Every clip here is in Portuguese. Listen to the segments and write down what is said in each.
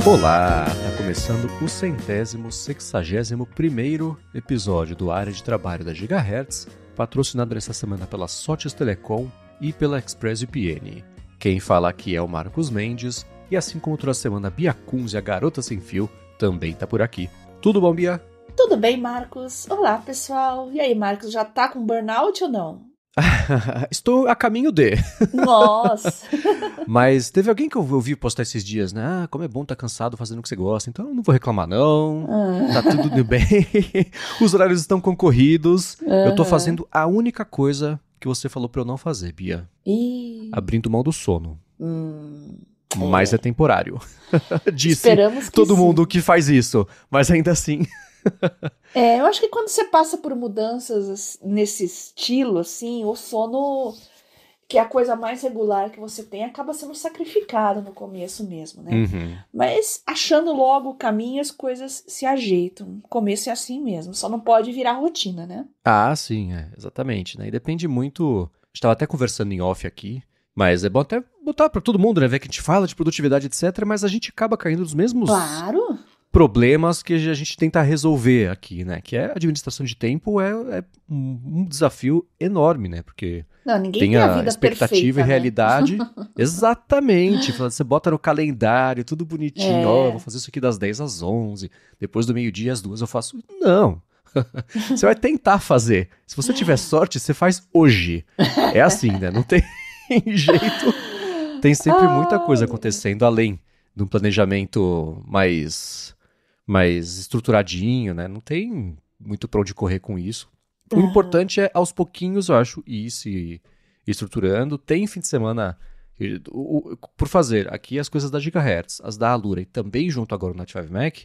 Olá, tá começando o 161º episódio do Área de Trabalho da Gigahertz, patrocinado essa semana pela Sotes Telecom e pela ExpressVPN. Quem fala aqui é o Marcos Mendes, e assim como toda semana a Bia Kunz e a Garota Sem Fio também tá por aqui. Tudo bom, Bia? Tudo bem, Marcos? Olá, pessoal. E aí, Marcos, já tá com burnout ou não? Estou a caminho de. Nossa! Mas teve alguém que eu ouvi postar esses dias, né? Ah, como é bom estar cansado fazendo o que você gosta. Então eu não vou reclamar, não. Tá tudo bem. Os horários estão concorridos. Eu tô fazendo a única coisa que você falou pra eu não fazer, Bia. Abrindo mão do sono. Mas é temporário. Disse Esperamos que todo sim. mundo que faz isso. Mas ainda assim... Eu acho que quando você passa por mudanças nesse estilo, assim, o sono, que é a coisa mais regular que você tem, acaba sendo sacrificado no começo mesmo, né? Uhum. Mas achando logo o caminho, as coisas se ajeitam. No começo é assim mesmo, só não pode virar rotina, né? Ah, sim, exatamente, né? E depende muito... A gente tava até conversando em off aqui, mas é bom até botar pra todo mundo, né? Ver que a gente fala de produtividade, etc., mas a gente acaba caindo nos mesmos... Claro! problemas que a gente tenta resolver aqui, né? Que é a administração de tempo é um desafio enorme, né? Porque Não, ninguém tem tem a a vida expectativa perfeita, e né? realidade. Exatamente. Você bota no calendário, tudo bonitinho. Ó, vou fazer isso aqui das 10 às 11. Depois do meio-dia às 2 eu faço... Não. Você vai tentar fazer. Se você tiver sorte, você faz hoje. É assim, né? Não tem jeito. Tem sempre muita coisa acontecendo além de um planejamento mais estruturadinho, né? Não tem muito pra onde correr com isso. O importante é, aos pouquinhos, eu acho, ir se estruturando. Tem fim de semana por fazer aqui as coisas da Gigahertz, as da Alura e também junto agora no Native Mac.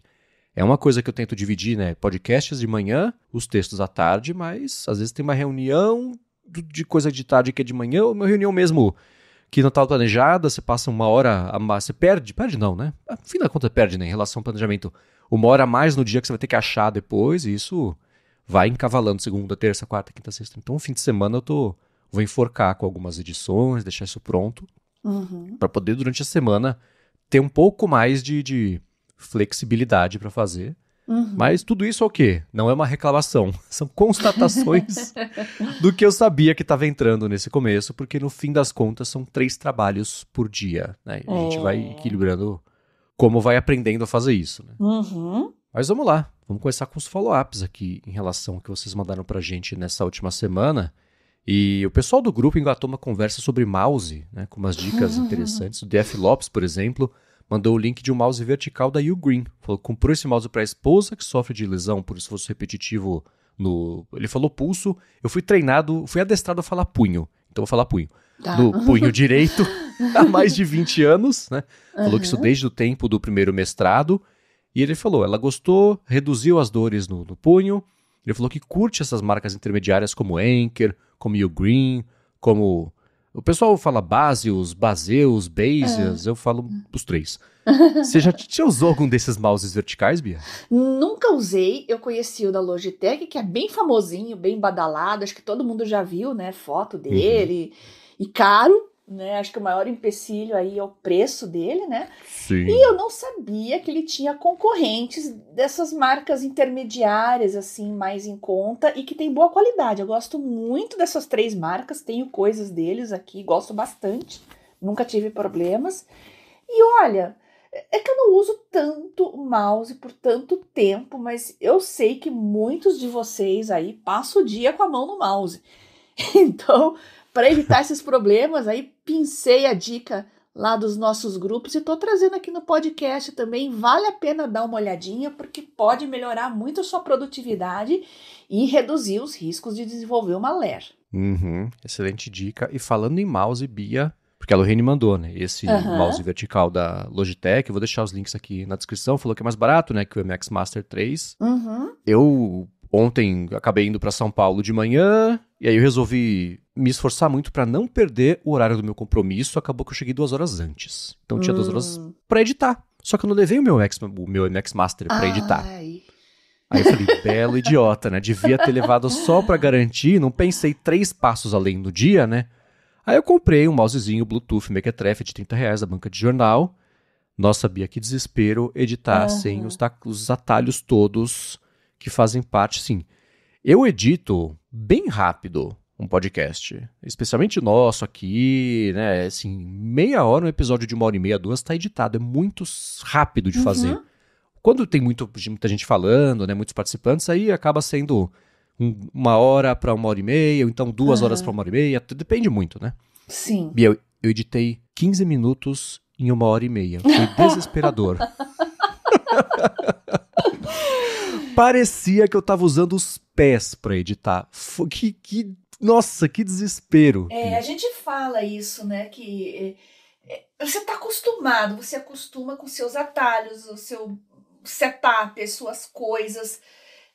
É uma coisa que eu tento dividir, né? Podcasts de manhã, os textos à tarde, mas às vezes tem uma reunião de coisa de tarde que é de manhã, ou uma reunião mesmo que não estava planejada, você passa uma hora a mais, você perde não, né? No fim da conta perde, né? Em relação ao planejamento, uma hora a mais no dia que você vai ter que achar depois, e isso vai encavalando segunda, terça, quarta, quinta, sexta. Então, no fim de semana eu vou enforcar com algumas edições, deixar isso pronto, para poder durante a semana ter um pouco mais de flexibilidade para fazer. Mas tudo isso é o quê? Não é uma reclamação, são constatações do que eu sabia que estava entrando nesse começo, porque no fim das contas são 3 trabalhos por dia, né? A gente vai equilibrando como vai aprendendo a fazer isso, né? Mas vamos lá, vamos começar com os follow-ups aqui em relação ao que vocês mandaram pra gente nessa última semana. E o pessoal do grupo engatou uma conversa sobre mouse, né? Com umas dicas interessantes. O DF Lopes, por exemplo, mandou o link de um mouse vertical da Ugreen. Falou que comprou esse mouse para a esposa, que sofre de lesão por esforço repetitivo no... Ele falou pulso. Eu fui adestrado a falar punho. Então vou falar punho. Tá. No punho direito, há mais de 20 anos, né? Falou que isso desde o tempo do primeiro mestrado. E ele falou, ela gostou, reduziu as dores no punho. Ele falou que curte essas marcas intermediárias como Anker, como Ugreen, como... O pessoal fala Baseus, Baseus, eu falo os 3. Você já usou algum desses mouses verticais, Bia? Nunca usei, eu conheci o da Logitech, que é bem famosinho, bem badalado, acho que todo mundo já viu, né, foto dele, e caro, né, acho que o maior empecilho aí é o preço dele, né, Sim. E eu não sabia que ele tinha concorrentes dessas marcas intermediárias, assim, mais em conta, e que tem boa qualidade. Eu gosto muito dessas 3 marcas, tenho coisas deles aqui, gosto bastante, nunca tive problemas, e olha... É que eu não uso tanto mouse por tanto tempo, mas eu sei que muitos de vocês aí passam o dia com a mão no mouse. Então, para evitar esses problemas, aí pincei a dica lá dos nossos grupos e tô trazendo aqui no podcast também. Vale a pena dar uma olhadinha, porque pode melhorar muito a sua produtividade e reduzir os riscos de desenvolver uma LER. Excelente dica. E falando em mouse, Bia... Porque a Lorraine mandou, né? Esse mouse vertical da Logitech. Eu vou deixar os links aqui na descrição. Falou que é mais barato, né? Que o MX Master 3. Eu ontem acabei indo para São Paulo de manhã. E aí eu resolvi me esforçar muito para não perder o horário do meu compromisso. Acabou que eu cheguei 2 horas antes. Então tinha 2 horas para editar. Só que eu não levei o meu MX Master para editar. Aí eu falei, belo idiota, né? Devia ter levado só para garantir. Não pensei 3 passos além no dia, né? Aí eu comprei um mousezinho Bluetooth Mequetrefe de R$30 da banca de jornal. Nossa, Bia, que desespero editar sem os atalhos todos que fazem parte, sim. Eu edito bem rápido um podcast, especialmente nosso aqui, né, assim, meia hora, um episódio de 1h30, 2, tá editado, é muito rápido de fazer. Quando tem muita gente falando, né, muitos participantes, aí acaba sendo 1h para 1h30, ou então 2 horas para 1h30, depende muito, né? Sim. Bia, eu editei 15 minutos em 1h30, foi desesperador. Parecia que eu tava usando os pés pra editar. Nossa, que desespero. A gente fala isso, né, que você tá acostumado, você acostuma com seus atalhos, o seu setup, as suas coisas,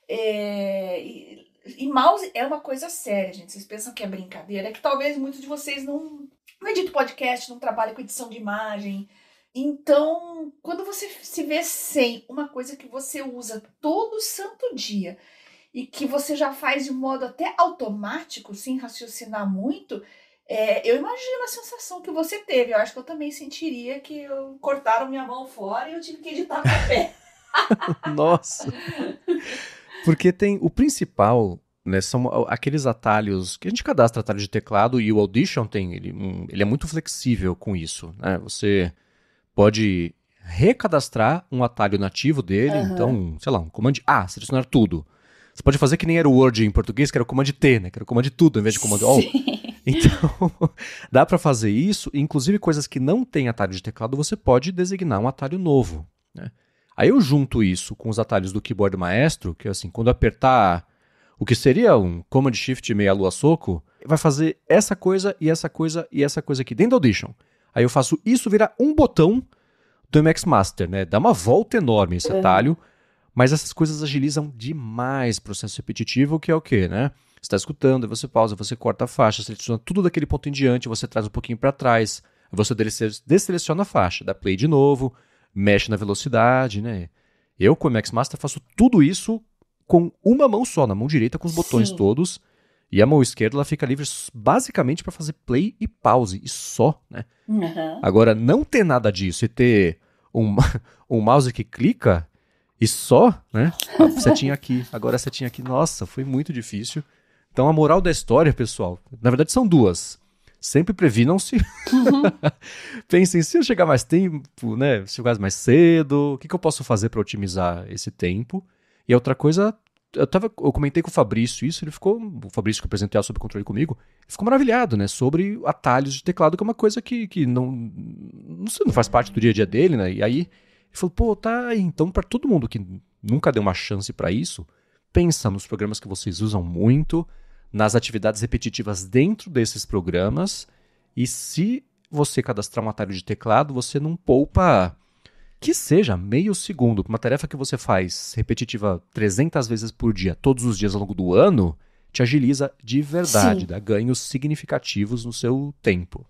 e mouse é uma coisa séria, gente. Vocês pensam que é brincadeira? É que talvez muitos de vocês não editam podcast, não trabalham com edição de imagem. Então, quando você se vê sem uma coisa que você usa todo santo dia e que você já faz de modo até automático, sem raciocinar muito, eu imagino a sensação que você teve. Eu acho que eu também sentiria que cortaram minha mão fora e eu tive que editar com o pé. Nossa! Porque tem o principal, né, são aqueles atalhos que a gente cadastra atalho de teclado, e o Audition tem, ele é muito flexível com isso, né? Você pode recadastrar um atalho nativo dele, então, sei lá, um Command A, selecionar tudo. Você pode fazer que nem era o Word em português, que era o Command T, né? Que era o Command tudo, em vez de Command All. Então, dá para fazer isso, inclusive coisas que não tem atalho de teclado, você pode designar um atalho novo, né? Aí eu junto isso com os atalhos do Keyboard Maestro, que é assim, quando apertar o que seria um Command Shift meia lua soco, vai fazer essa coisa e essa coisa e essa coisa aqui dentro do Audition. Aí eu faço isso virar um botão do MX Master, né? Dá uma volta enorme esse atalho, mas essas coisas agilizam demais o processo repetitivo, que é o quê, né? Você está escutando, aí você pausa, você corta a faixa, seleciona tudo daquele ponto em diante, você traz um pouquinho para trás, você deseleciona a faixa, dá play de novo, mexe na velocidade, né? Eu, com o MX Master, faço tudo isso com uma mão só, na mão direita, com os botões todos, e a mão esquerda ela fica livre basicamente para fazer play e pause, e só, né? Agora, não ter nada disso e ter um mouse que clica e só, né? A setinha aqui, agora a setinha aqui, nossa, foi muito difícil. Então a moral da história, pessoal, na verdade são duas. Sempre previnam-se. Pensem, se eu chegar mais tempo, né? Se eu chegar mais cedo, o que eu posso fazer para otimizar esse tempo? E a outra coisa, eu comentei com o Fabrício isso, o Fabrício que apresentou sobre controle comigo, ele ficou maravilhado, né? Sobre atalhos de teclado, que é uma coisa que não faz parte do dia a dia dele, né? E aí ele falou, pô, tá aí. Então, para todo mundo que nunca deu uma chance para isso, pensa nos programas que vocês usam muito, nas atividades repetitivas dentro desses programas, e se você cadastrar um atalho de teclado, você não poupa, que seja meio segundo, para uma tarefa que você faz repetitiva 300 vezes por dia, todos os dias ao longo do ano, te agiliza de verdade, dá ganhos significativos no seu tempo.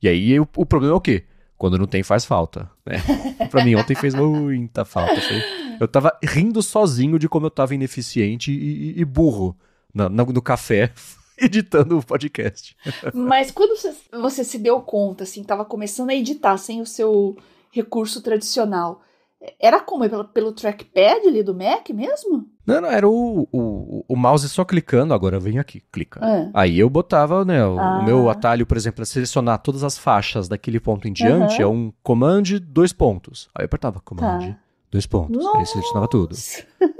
E aí o problema é o quê? Quando não tem, faz falta, né? Pra mim ontem fez muita falta. Eu tava rindo sozinho de como eu tava ineficiente e burro no café, editando o podcast. Mas quando você se deu conta, assim, tava começando a editar sem o seu recurso tradicional, era como? Pelo trackpad ali do Mac mesmo? Não, era o mouse só clicando, agora vem aqui, clica. Aí eu botava, né, o meu atalho, por exemplo, é selecionar todas as faixas daquele ponto em diante, é um Command 2 pontos. Aí eu apertava Command 2 pontos, aí selecionava tudo.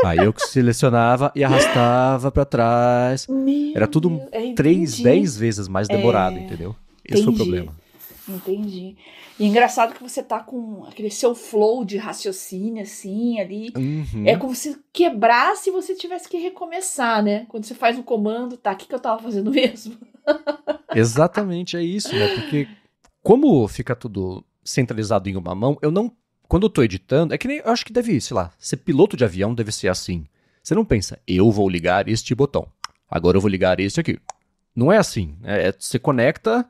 Aí eu selecionava e arrastava pra trás. Era tudo 10 vezes mais demorado, entendeu? Esse foi o problema. Entendi. E engraçado que você tá com aquele seu flow de raciocínio, assim, ali. É como se quebrasse e você tivesse que recomeçar, né? Quando você faz um comando, tá, o que eu tava fazendo mesmo? Exatamente, é isso, né? Porque como fica tudo centralizado em uma mão, quando eu tô editando, é que nem, eu acho que deve, sei lá, ser piloto de avião deve ser assim. Você não pensa, eu vou ligar este botão, agora eu vou ligar este aqui. Não é assim, você conecta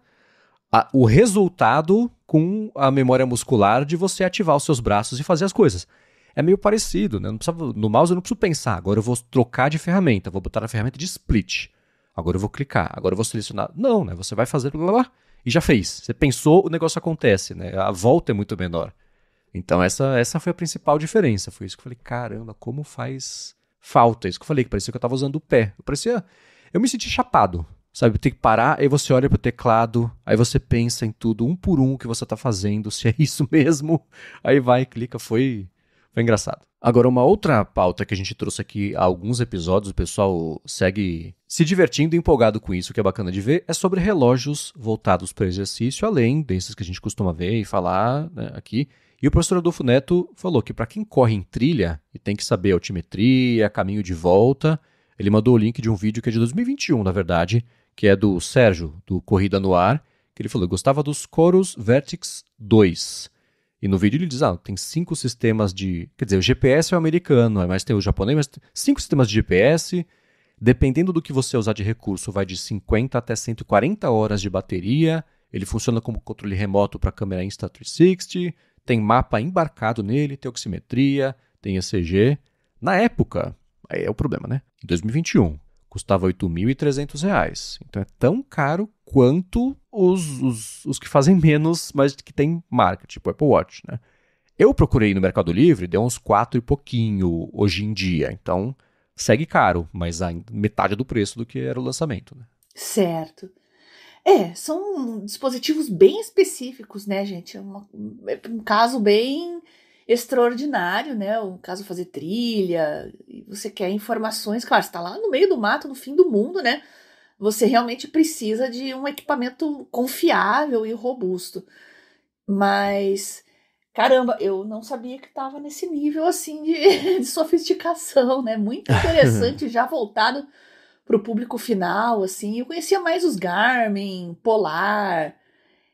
o resultado com a memória muscular de você ativar os seus braços e fazer as coisas. É meio parecido, né? No mouse eu não preciso pensar, agora eu vou trocar de ferramenta, vou botar a ferramenta de split. Agora eu vou clicar, agora eu vou selecionar. Não, né? Você vai fazer blá, blá, blá, e já fez. Você pensou, o negócio acontece, né? A volta é muito menor. Então essa foi a principal diferença. Foi isso que eu falei, caramba, como faz falta. Isso que eu falei, que parecia que eu tava usando o pé. Eu me senti chapado, sabe? Tem que parar, aí você olha pro teclado, aí você pensa em tudo, um por um que você tá fazendo, se é isso mesmo. Aí vai, clica, foi engraçado. Agora, uma outra pauta que a gente trouxe aqui há alguns episódios, o pessoal segue se divertindo e empolgado com isso, que é bacana de ver, é sobre relógios voltados para exercício, além desses que a gente costuma ver e falar, né, aqui. E o professor Adolfo Neto falou que para quem corre em trilha e tem que saber altimetria, caminho de volta, ele mandou o link de um vídeo que é de 2021, na verdade, que é do Sérgio, do Corrida no Ar, que ele falou que gostava dos Coros Vertix 2. E no vídeo ele diz, tem 5 sistemas de... Quer dizer, o GPS é o americano, mas tem o japonês, mas 5 sistemas de GPS. Dependendo do que você usar de recurso, vai de 50 até 140 horas de bateria. Ele funciona como controle remoto para câmera Insta360. Tem mapa embarcado nele, tem oximetria, tem ECG. Na época, aí é o problema, né? Em 2021, custava R$ 8.300. Então é tão caro quanto os que fazem menos, mas que tem marca, tipo Apple Watch, né? Eu procurei no Mercado Livre, deu uns 4 e pouquinho hoje em dia. Então segue caro, mas ainda metade do preço do que era o lançamento, né? Certo. São dispositivos bem específicos, né, gente? É um caso bem extraordinário, né? Um caso fazer trilha, e você quer informações, claro, você está lá no meio do mato, no fim do mundo, né? Você realmente precisa de um equipamento confiável e robusto. Mas, caramba, eu não sabia que estava nesse nível assim de sofisticação, né? Muito interessante, já voltado para o público final, assim. Eu conhecia mais os Garmin, Polar,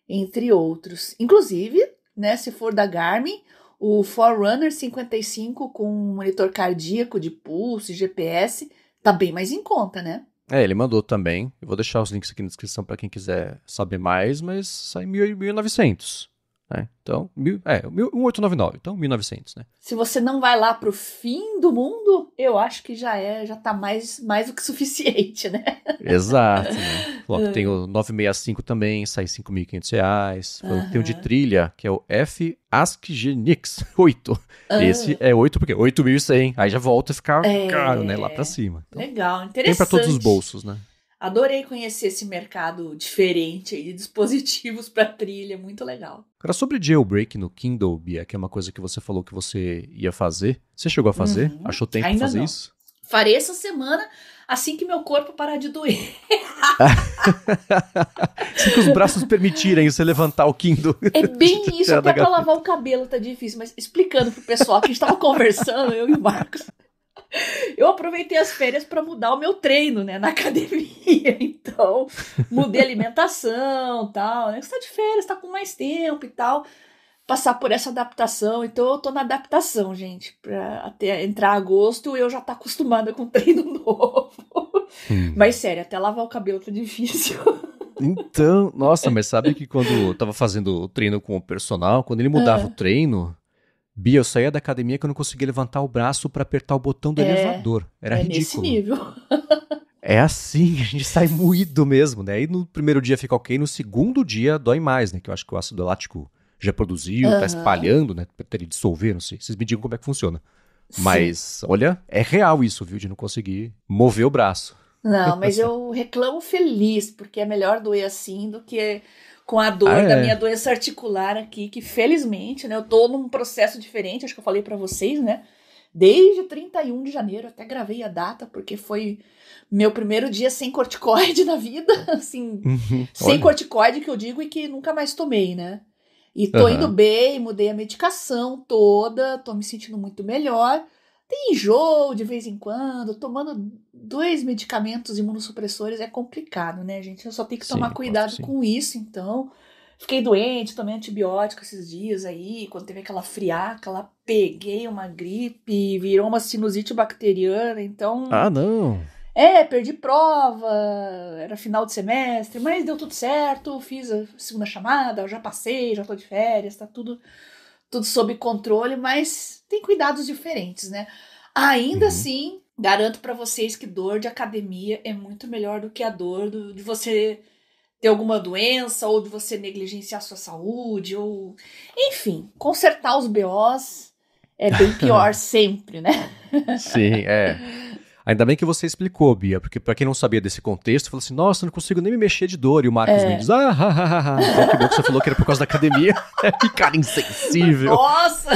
entre outros. Inclusive, né, se for da Garmin, o Forerunner 55 com monitor cardíaco de pulso e GPS tá bem mais em conta, né? Ele mandou também. Eu vou deixar os links aqui na descrição para quem quiser saber mais, mas sai 1.900. Né? Então, 1.899, então 1.900, né? Se você não vai lá pro fim do mundo, eu acho que já tá mais do que suficiente, né? Exato, né? Falou que tem o 965 também, sai R$ 5.500. Falou que tem o de trilha, que é o F AskGenix 8. Esse é 8 porque 8.100. Aí já volta a ficar caro, né? Lá pra cima. Então, legal, interessante. Tem pra todos os bolsos, né? Adorei conhecer esse mercado diferente aí de dispositivos para trilha, muito legal. Agora, sobre jailbreak no Kindle, Bia, que é uma coisa que você falou que você ia fazer. Você chegou a fazer? Achou tempo de fazer isso? Farei essa semana, assim que meu corpo parar de doer. Se que os braços permitirem você levantar o Kindle. É bem isso, até pra lavar o cabelo tá difícil. Mas explicando pro pessoal que a gente tava conversando, eu e o Marcos... Eu aproveitei as férias para mudar o meu treino, né, na academia. Então, mudei a alimentação, tal, né? Você tá de férias, tá com mais tempo e tal. Passar por essa adaptação. Então, eu tô na adaptação, gente. Pra até entrar agosto, eu já tá acostumada com treino novo. Mas, sério, até lavar o cabelo tá difícil. Então, nossa, mas sabe que quando eu tava fazendo o treino com o personal, quando ele mudava o treino... Bia, eu saía da academia que eu não conseguia levantar o braço pra apertar o botão do elevador. Era ridículo. Nesse nível. É assim, a gente sai moído mesmo, né? Aí no primeiro dia fica ok, no segundo dia dói mais, né? Que eu acho que o ácido lático já produziu, tá espalhando, né? Pra ele dissolver, não sei. Vocês me digam como é que funciona. Sim. Mas, olha, é real isso, viu? De não conseguir mover o braço. Não, mas eu reclamo feliz, porque é melhor doer assim do que... com a dor da minha doença articular aqui, que felizmente, né, eu tô num processo diferente, acho que eu falei pra vocês, né, desde 31 de janeiro, até gravei a data, porque foi meu primeiro dia sem corticoide na vida, assim, sem corticoide que eu digo e que nunca mais tomei, né, e tô indo bem, mudei a medicação toda, tô me sentindo muito melhor, tem enjoo de vez em quando, tomando 2 medicamentos imunossupressores é complicado, né, gente? Eu só tenho que tomar cuidado com isso, então. Fiquei doente, tomei antibiótico esses dias aí, quando teve aquela friaca lá, peguei uma gripe, virou uma sinusite bacteriana, então... Ah, não! Perdi prova, era final de semestre, mas deu tudo certo, fiz a segunda chamada, já passei, já tô de férias, tá tudo sob controle, mas tem cuidados diferentes, né? Ainda assim, garanto pra vocês que dor de academia é muito melhor do que a dor de você ter alguma doença, ou de você negligenciar a sua saúde, ou... Enfim, consertar os BOs é bem pior sempre, né? Sim, é. Ainda bem que você explicou, Bia, porque pra quem não sabia desse contexto, falou assim, nossa, eu não consigo nem me mexer de dor. E o Marcos Mendes, Então que bom que você falou que era por causa da academia. Que cara insensível. Nossa!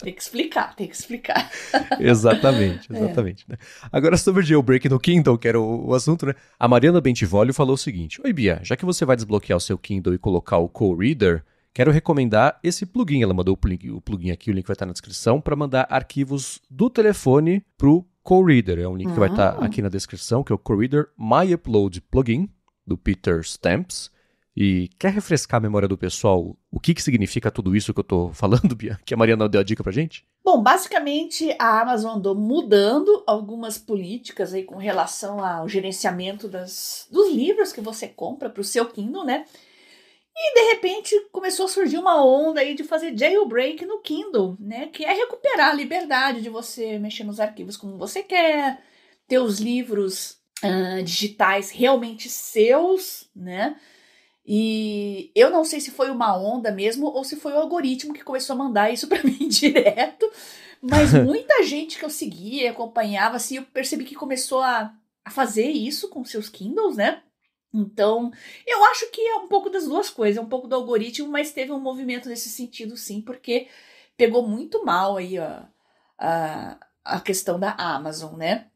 Tem que explicar, tem que explicar. Exatamente. Né? Agora sobre o jailbreak no Kindle, que era o assunto, né? A Mariana Bentivolio falou o seguinte, oi Bia, já que você vai desbloquear o seu Kindle e colocar o co-reader, quero recomendar esse plugin. Ela mandou o plugin aqui, o link vai estar na descrição, para mandar arquivos do telefone pro co-reader. É um link que vai estar aqui na descrição, que é o co-reader My Upload Plugin, do Peter Stamps. E quer refrescar a memória do pessoal o que significa tudo isso que eu tô falando, Bia? Que a Mariana deu a dica pra gente? Bom, basicamente a Amazon andou mudando algumas políticas aí com relação ao gerenciamento dos livros que você compra para o seu Kindle, né? E de repente começou a surgir uma onda aí de fazer jailbreak no Kindle, né? Que é recuperar a liberdade de você mexer nos arquivos como você quer, ter os livros digitais realmente seus, né? E eu não sei se foi uma onda mesmo ou se foi o algoritmo que começou a mandar isso para mim direto, mas muita gente que eu seguia e acompanhava, assim, eu percebi que começou a fazer isso com seus Kindles, né? Então, eu acho que é um pouco das duas coisas, é um pouco do algoritmo, mas teve um movimento nesse sentido sim, porque pegou muito mal aí a questão da Amazon, né?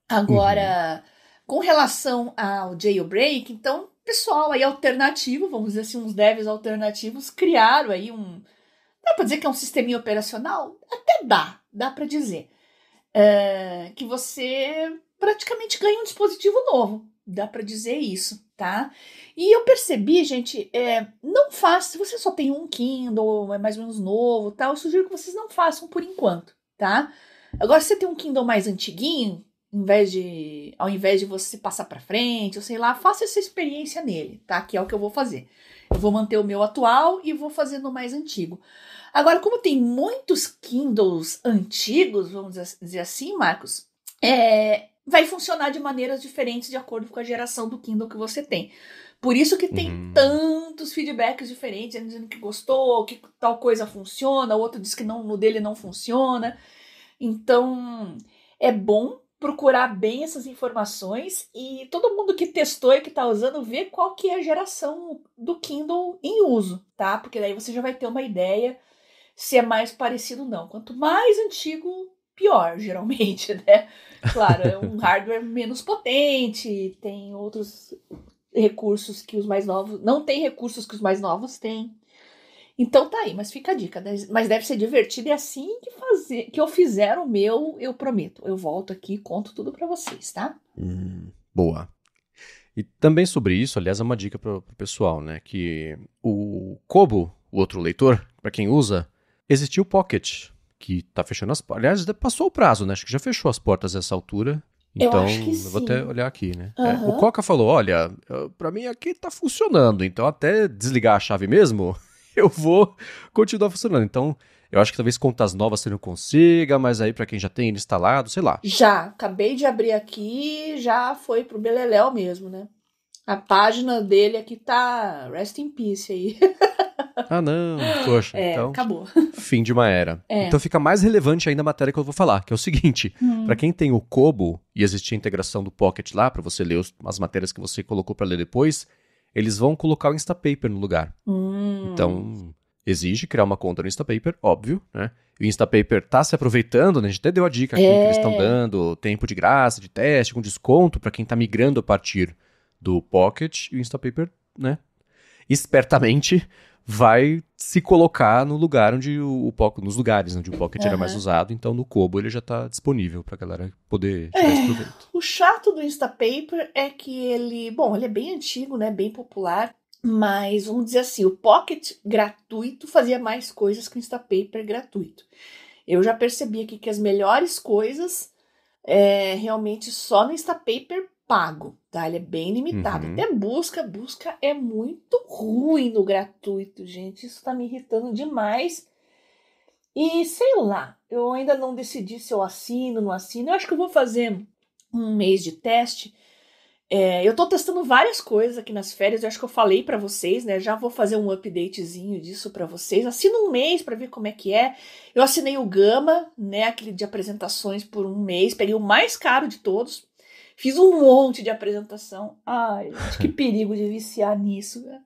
Agora, com relação ao jailbreak, então, pessoal aí alternativo, vamos dizer assim, uns devs alternativos, criaram aí dá pra dizer que é um sisteminha operacional? Até dá pra dizer. Que você praticamente ganha um dispositivo novo, dá pra dizer isso, tá? E eu percebi, gente, não faça, se você só tem um Kindle, é mais ou menos novo, tá? Eu sugiro que vocês não façam por enquanto, tá? Agora, se você tem um Kindle mais antiguinho, ao invés de você passar para frente, ou sei lá, faça essa experiência nele, tá? Que é o que eu vou fazer. Eu vou manter o meu atual e vou fazer no mais antigo. Agora, como tem muitos Kindles antigos, vamos dizer assim, Marcos, vai funcionar de maneiras diferentes de acordo com a geração do Kindle que você tem. Por isso que tem tantos feedbacks diferentes, dizendo que gostou, que tal coisa funciona, o outro diz que não, no dele não funciona. Então, é bom procurar bem essas informações e todo mundo que testou e que está usando ver qual que é a geração do Kindle em uso, tá? Porque daí você já vai ter uma ideia se é mais parecido ou não. Quanto mais antigo, pior, geralmente, né? Claro, é um hardware menos potente, tem outros recursos que os mais novos... Não tem recursos que os mais novos têm. Então tá aí, mas fica a dica. Mas deve ser divertido e assim que eu fizer o meu, eu prometo. Eu volto aqui e conto tudo pra vocês, tá? Boa. E também sobre isso, aliás, é uma dica pro pessoal, né? Que o Kobo, o outro leitor, pra quem usa, existiu o Pocket, que tá fechando as portas. Aliás, passou o prazo, né? Acho que já fechou as portas nessa altura. Então, eu acho que sim. Eu vou até olhar aqui, né? O Coca falou, olha, pra mim aqui tá funcionando, então até desligar a chave mesmo, eu vou continuar funcionando. Então, eu acho que talvez contas novas você não consiga, mas aí pra quem já tem ele instalado, sei lá. Já, acabei de abrir aqui, já foi pro beleléu mesmo, né? A página dele aqui tá rest in peace aí. Ah, não, poxa, então acabou. Fim de uma era. Então fica mais relevante ainda a matéria que eu vou falar, que é o seguinte, pra quem tem o Kobo e existir a integração do Pocket lá, pra você ler as matérias que você colocou pra ler depois, eles vão colocar o Instapaper no lugar. Então, exige criar uma conta no Instapaper, óbvio, né? E o Instapaper tá se aproveitando, né? A gente até deu a dica aqui que eles estão dando tempo de graça, de teste, com desconto pra quem tá migrando a partir do Pocket, e o Instapaper, né? Espertamente vai se colocar no lugar onde nos lugares onde o Pocket era mais usado, então no Kobo ele já está disponível para a galera poder tirar esse proveito. O chato do Instapaper é que ele é bem antigo, né, bem popular, mas vamos dizer assim, o Pocket gratuito fazia mais coisas que o Instapaper gratuito. Eu já percebi aqui que as melhores coisas realmente só no Instapaper pago, tá? Ele é bem limitado. Até busca é muito ruim no gratuito, gente. Isso tá me irritando demais. E sei lá, eu ainda não decidi se eu assino, não assino. Eu acho que eu vou fazer um mês de teste Eu tô testando várias coisas aqui nas férias, eu acho que eu falei pra vocês, né? Já vou fazer um updatezinho disso pra vocês. Assino um mês pra ver como é que é. Eu assinei o Gama, né? Aquele de apresentações por um mês. Peguei o mais caro de todos. Fiz um monte de apresentação. Ai, gente, que perigo de viciar nisso, né?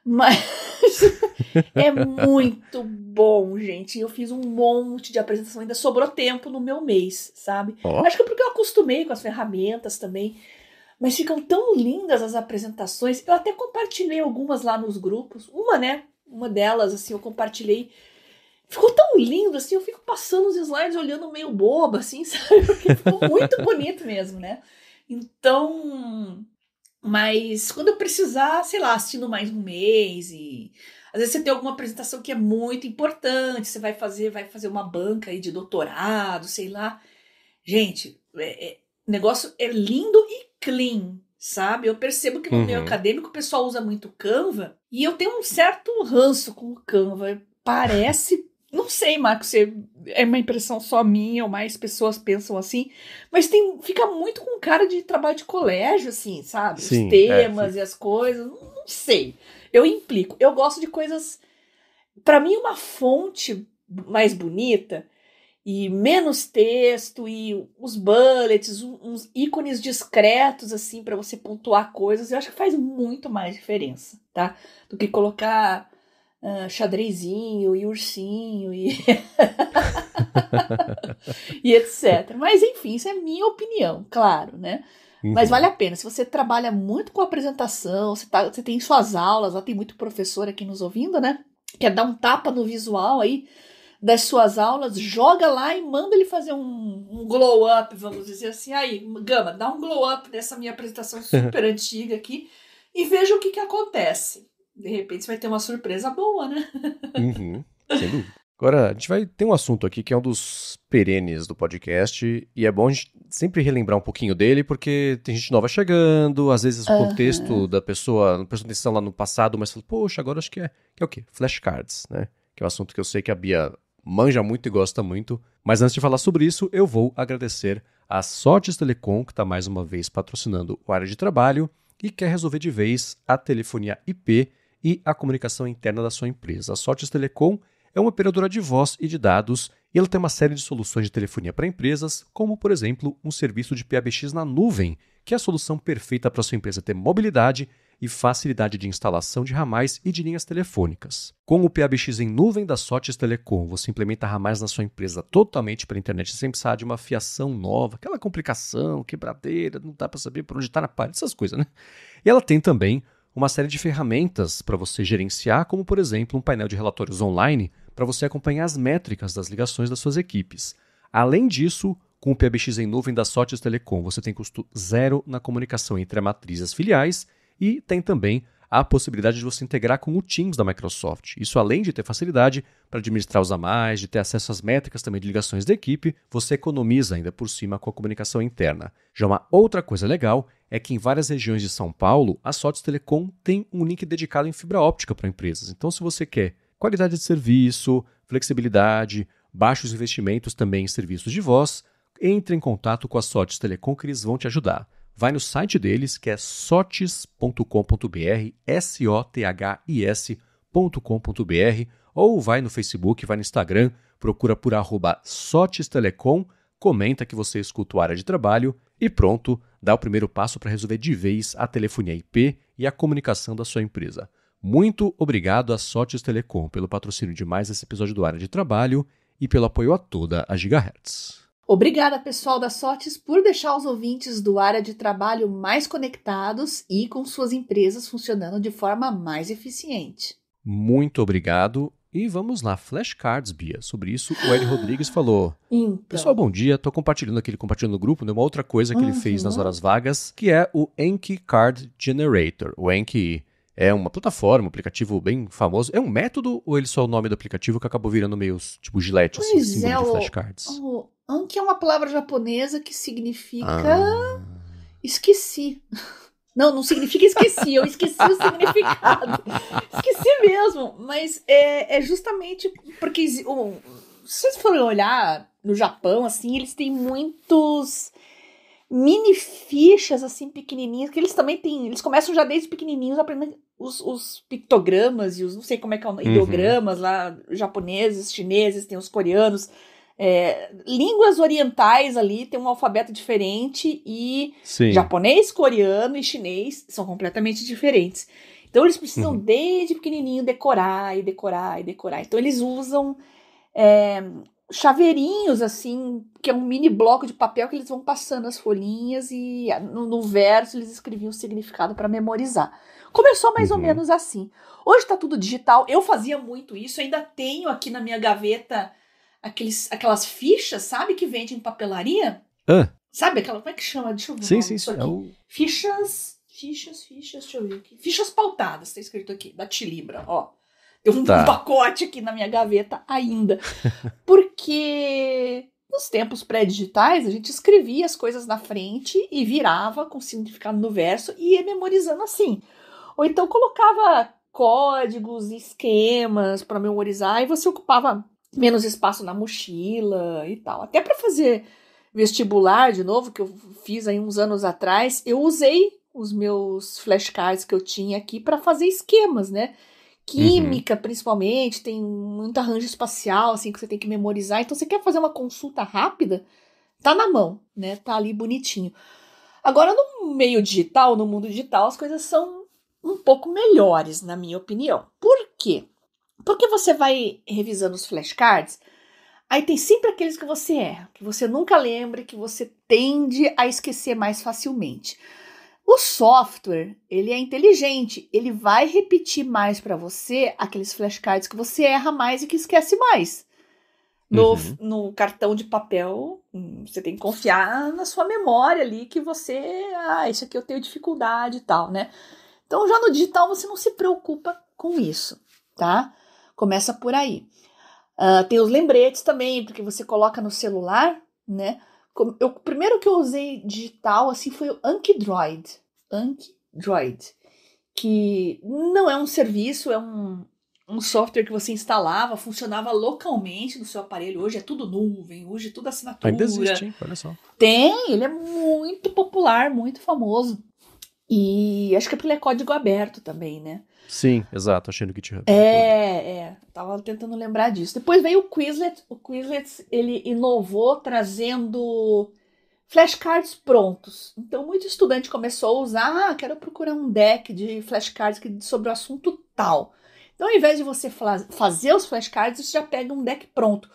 Mas é muito bom, gente. Eu fiz um monte de apresentação, ainda sobrou tempo no meu mês, sabe? Ó. Acho que é porque eu acostumei com as ferramentas também. Mas ficam tão lindas as apresentações. Eu até compartilhei algumas lá nos grupos. Uma, né? Uma delas, assim, eu compartilhei. Ficou tão lindo, assim, eu fico passando os slides olhando meio boba, assim, sabe? Porque ficou muito bonito mesmo, né? Então... Mas quando eu precisar, sei lá, assistindo mais um mês e... Às vezes você tem alguma apresentação que é muito importante, você vai fazer uma banca aí de doutorado, sei lá. Gente, o negócio é lindo e clean, sabe? Eu percebo que no meio acadêmico o pessoal usa muito Canva e eu tenho um certo ranço com o Canva. Parece... Não sei, Marcos, se é uma impressão só minha ou mais pessoas pensam assim, mas fica muito com cara de trabalho de colégio, assim, sabe? Sim, os temas e as coisas, não sei. Eu implico. Eu gosto de coisas... Para mim, uma fonte mais bonita e menos texto e os bullets, uns ícones discretos, assim, para você pontuar coisas, eu acho que faz muito mais diferença, tá? Do que colocar... xadrezinho e ursinho e e etc. Mas enfim, isso é minha opinião, claro, né? Mas vale a pena. Se você trabalha muito com apresentação, você tem suas aulas, lá tem muito professor aqui nos ouvindo, né? Quer dar um tapa no visual aí das suas aulas, joga lá e manda ele fazer um glow up, vamos dizer assim. Aí, Gama, dá um glow up nessa minha apresentação super antiga aqui e veja o que acontece. De repente você vai ter uma surpresa boa, né? Sem dúvida. Agora, a gente vai ter um assunto aqui que é um dos perenes do podcast e é bom a gente sempre relembrar um pouquinho dele porque tem gente nova chegando, às vezes o contexto da pessoa não prestou atenção lá no passado, mas fala, poxa, agora acho que é o quê? Flashcards, né? Que é um assunto que eu sei que a Bia manja muito e gosta muito. Mas antes de falar sobre isso, eu vou agradecer a Sotes Telecom, que está mais uma vez patrocinando o Área de Trabalho e quer resolver de vez a telefonia IP e a comunicação interna da sua empresa. A Sotes Telecom é uma operadora de voz e de dados e ela tem uma série de soluções de telefonia para empresas, como, por exemplo, um serviço de PBX na nuvem, que é a solução perfeita para sua empresa ter mobilidade e facilidade de instalação de ramais e de linhas telefônicas. Com o PBX em nuvem da Sotes Telecom, você implementa ramais na sua empresa totalmente pela internet sem precisar de uma fiação nova, aquela complicação, quebradeira, não dá para saber por onde está na parede, essas coisas, né? E ela tem também uma série de ferramentas para você gerenciar, como, por exemplo, um painel de relatórios online para você acompanhar as métricas das ligações das suas equipes. Além disso, com o PBX em nuvem da Sotes Telecom, você tem custo zero na comunicação entre a matriz e as filiais e tem também a possibilidade de você integrar com o Teams da Microsoft. Isso além de ter facilidade para administrar os a mais, de ter acesso às métricas também de ligações da equipe, você economiza ainda por cima com a comunicação interna. Já uma outra coisa legal é que em várias regiões de São Paulo, a Sotes Telecom tem um link dedicado em fibra óptica para empresas. Então, se você quer qualidade de serviço, flexibilidade, baixos investimentos também em serviços de voz, entre em contato com a Sotes Telecom que eles vão te ajudar. Vai no site deles, que é sotes.com.br, sothis.com.br, ou vai no Facebook, vai no Instagram, procura por @SotesTelecom, comenta que você escuta o Área de Trabalho e pronto, dá o primeiro passo para resolver de vez a telefonia IP e a comunicação da sua empresa. Muito obrigado à Sotes Telecom pelo patrocínio de mais esse episódio do Área de Trabalho e pelo apoio a toda a Gigahertz. Obrigada, pessoal da Sotes, por deixar os ouvintes do Área de Trabalho mais conectados e com suas empresas funcionando de forma mais eficiente. Muito obrigado. E vamos lá, flashcards, Bia. Sobre isso, o Ed Rodrigues falou. Então. Pessoal, bom dia. Estou compartilhando no grupo, né, uma outra coisa que ele fez nas horas vagas, que é o Anki Card Generator. O Anki é uma plataforma, um aplicativo bem famoso. É um método ou ele só é o nome do aplicativo que acabou virando meio tipo Gillette, assim, símbolo de flashcards? O Anki é uma palavra japonesa que significa... Esqueci. Não significa esqueci, eu esqueci o significado. Esqueci mesmo, mas é justamente porque se vocês forem olhar no Japão, assim, eles têm muitos mini fichas, assim, pequenininhas, que eles também têm, eles começam já desde pequenininhos aprendendo os pictogramas e os, não sei como é que é, ideogramas lá, japoneses, chineses, tem os coreanos, línguas orientais ali, tem um alfabeto diferente e Sim. japonês, coreano e chinês são completamente diferentes. Então eles precisam desde pequenininho decorar e decorar e decorar. Então eles usam chaveirinhos, assim, que é um mini bloco de papel que eles vão passando as folhinhas e no verso eles escreviam o significado para memorizar. Começou mais ou menos assim. Hoje tá tudo digital. Eu fazia muito isso, ainda tenho aqui na minha gaveta aquelas fichas, sabe, que vende em papelaria? Sabe aquela, como é que chama? Deixa eu ver. Sim. Fichas, deixa eu ver aqui. Fichas pautadas, tá escrito aqui, da Tilibra, ó. Tem um pacote aqui na minha gaveta ainda. Porque nos tempos pré-digitais, a gente escrevia as coisas na frente e virava com significado no verso e ia memorizando assim. Ou então colocava códigos, esquemas para memorizar e você ocupava menos espaço na mochila e tal. Até para fazer vestibular de novo, que eu fiz aí uns anos atrás, eu usei os meus flashcards que eu tinha aqui para fazer esquemas, né? Química, principalmente, tem muito arranjo espacial, assim, que você tem que memorizar. Então, você quer fazer uma consulta rápida? Tá na mão, né? Tá ali bonitinho. Agora, no meio digital, no mundo digital, as coisas são um pouco melhores, na minha opinião. Por quê? Porque você vai revisando os flashcards, aí tem sempre aqueles que você erra, que você nunca lembra, que você tende a esquecer mais facilmente. O software, ele é inteligente, ele vai repetir mais para você aqueles flashcards que você erra mais e que esquece mais. No cartão de papel, você tem que confiar na sua memória ali, que você, isso aqui eu tenho dificuldade e tal, né? Então, já no digital, você não se preocupa com isso, tá? Começa por aí. Tem os lembretes também, porque você coloca no celular, né? O primeiro que eu usei digital, assim, foi o Anki Droid, que não é um serviço, é um software que você instalava, funcionava localmente no seu aparelho. Hoje é tudo nuvem, hoje é tudo assinatura. Ainda existe, hein? Olha só. Tem, ele é muito popular, muito famoso. E acho que ele é código aberto também, né? Sim, exato, achei no GitHub. Tava tentando lembrar disso. Depois veio o Quizlet. O Quizlet, ele inovou trazendo flashcards prontos. Então, muito estudante começou a usar, quero procurar um deck de flashcards sobre o assunto tal. Então, ao invés de você fazer os flashcards, você já pega um deck pronto.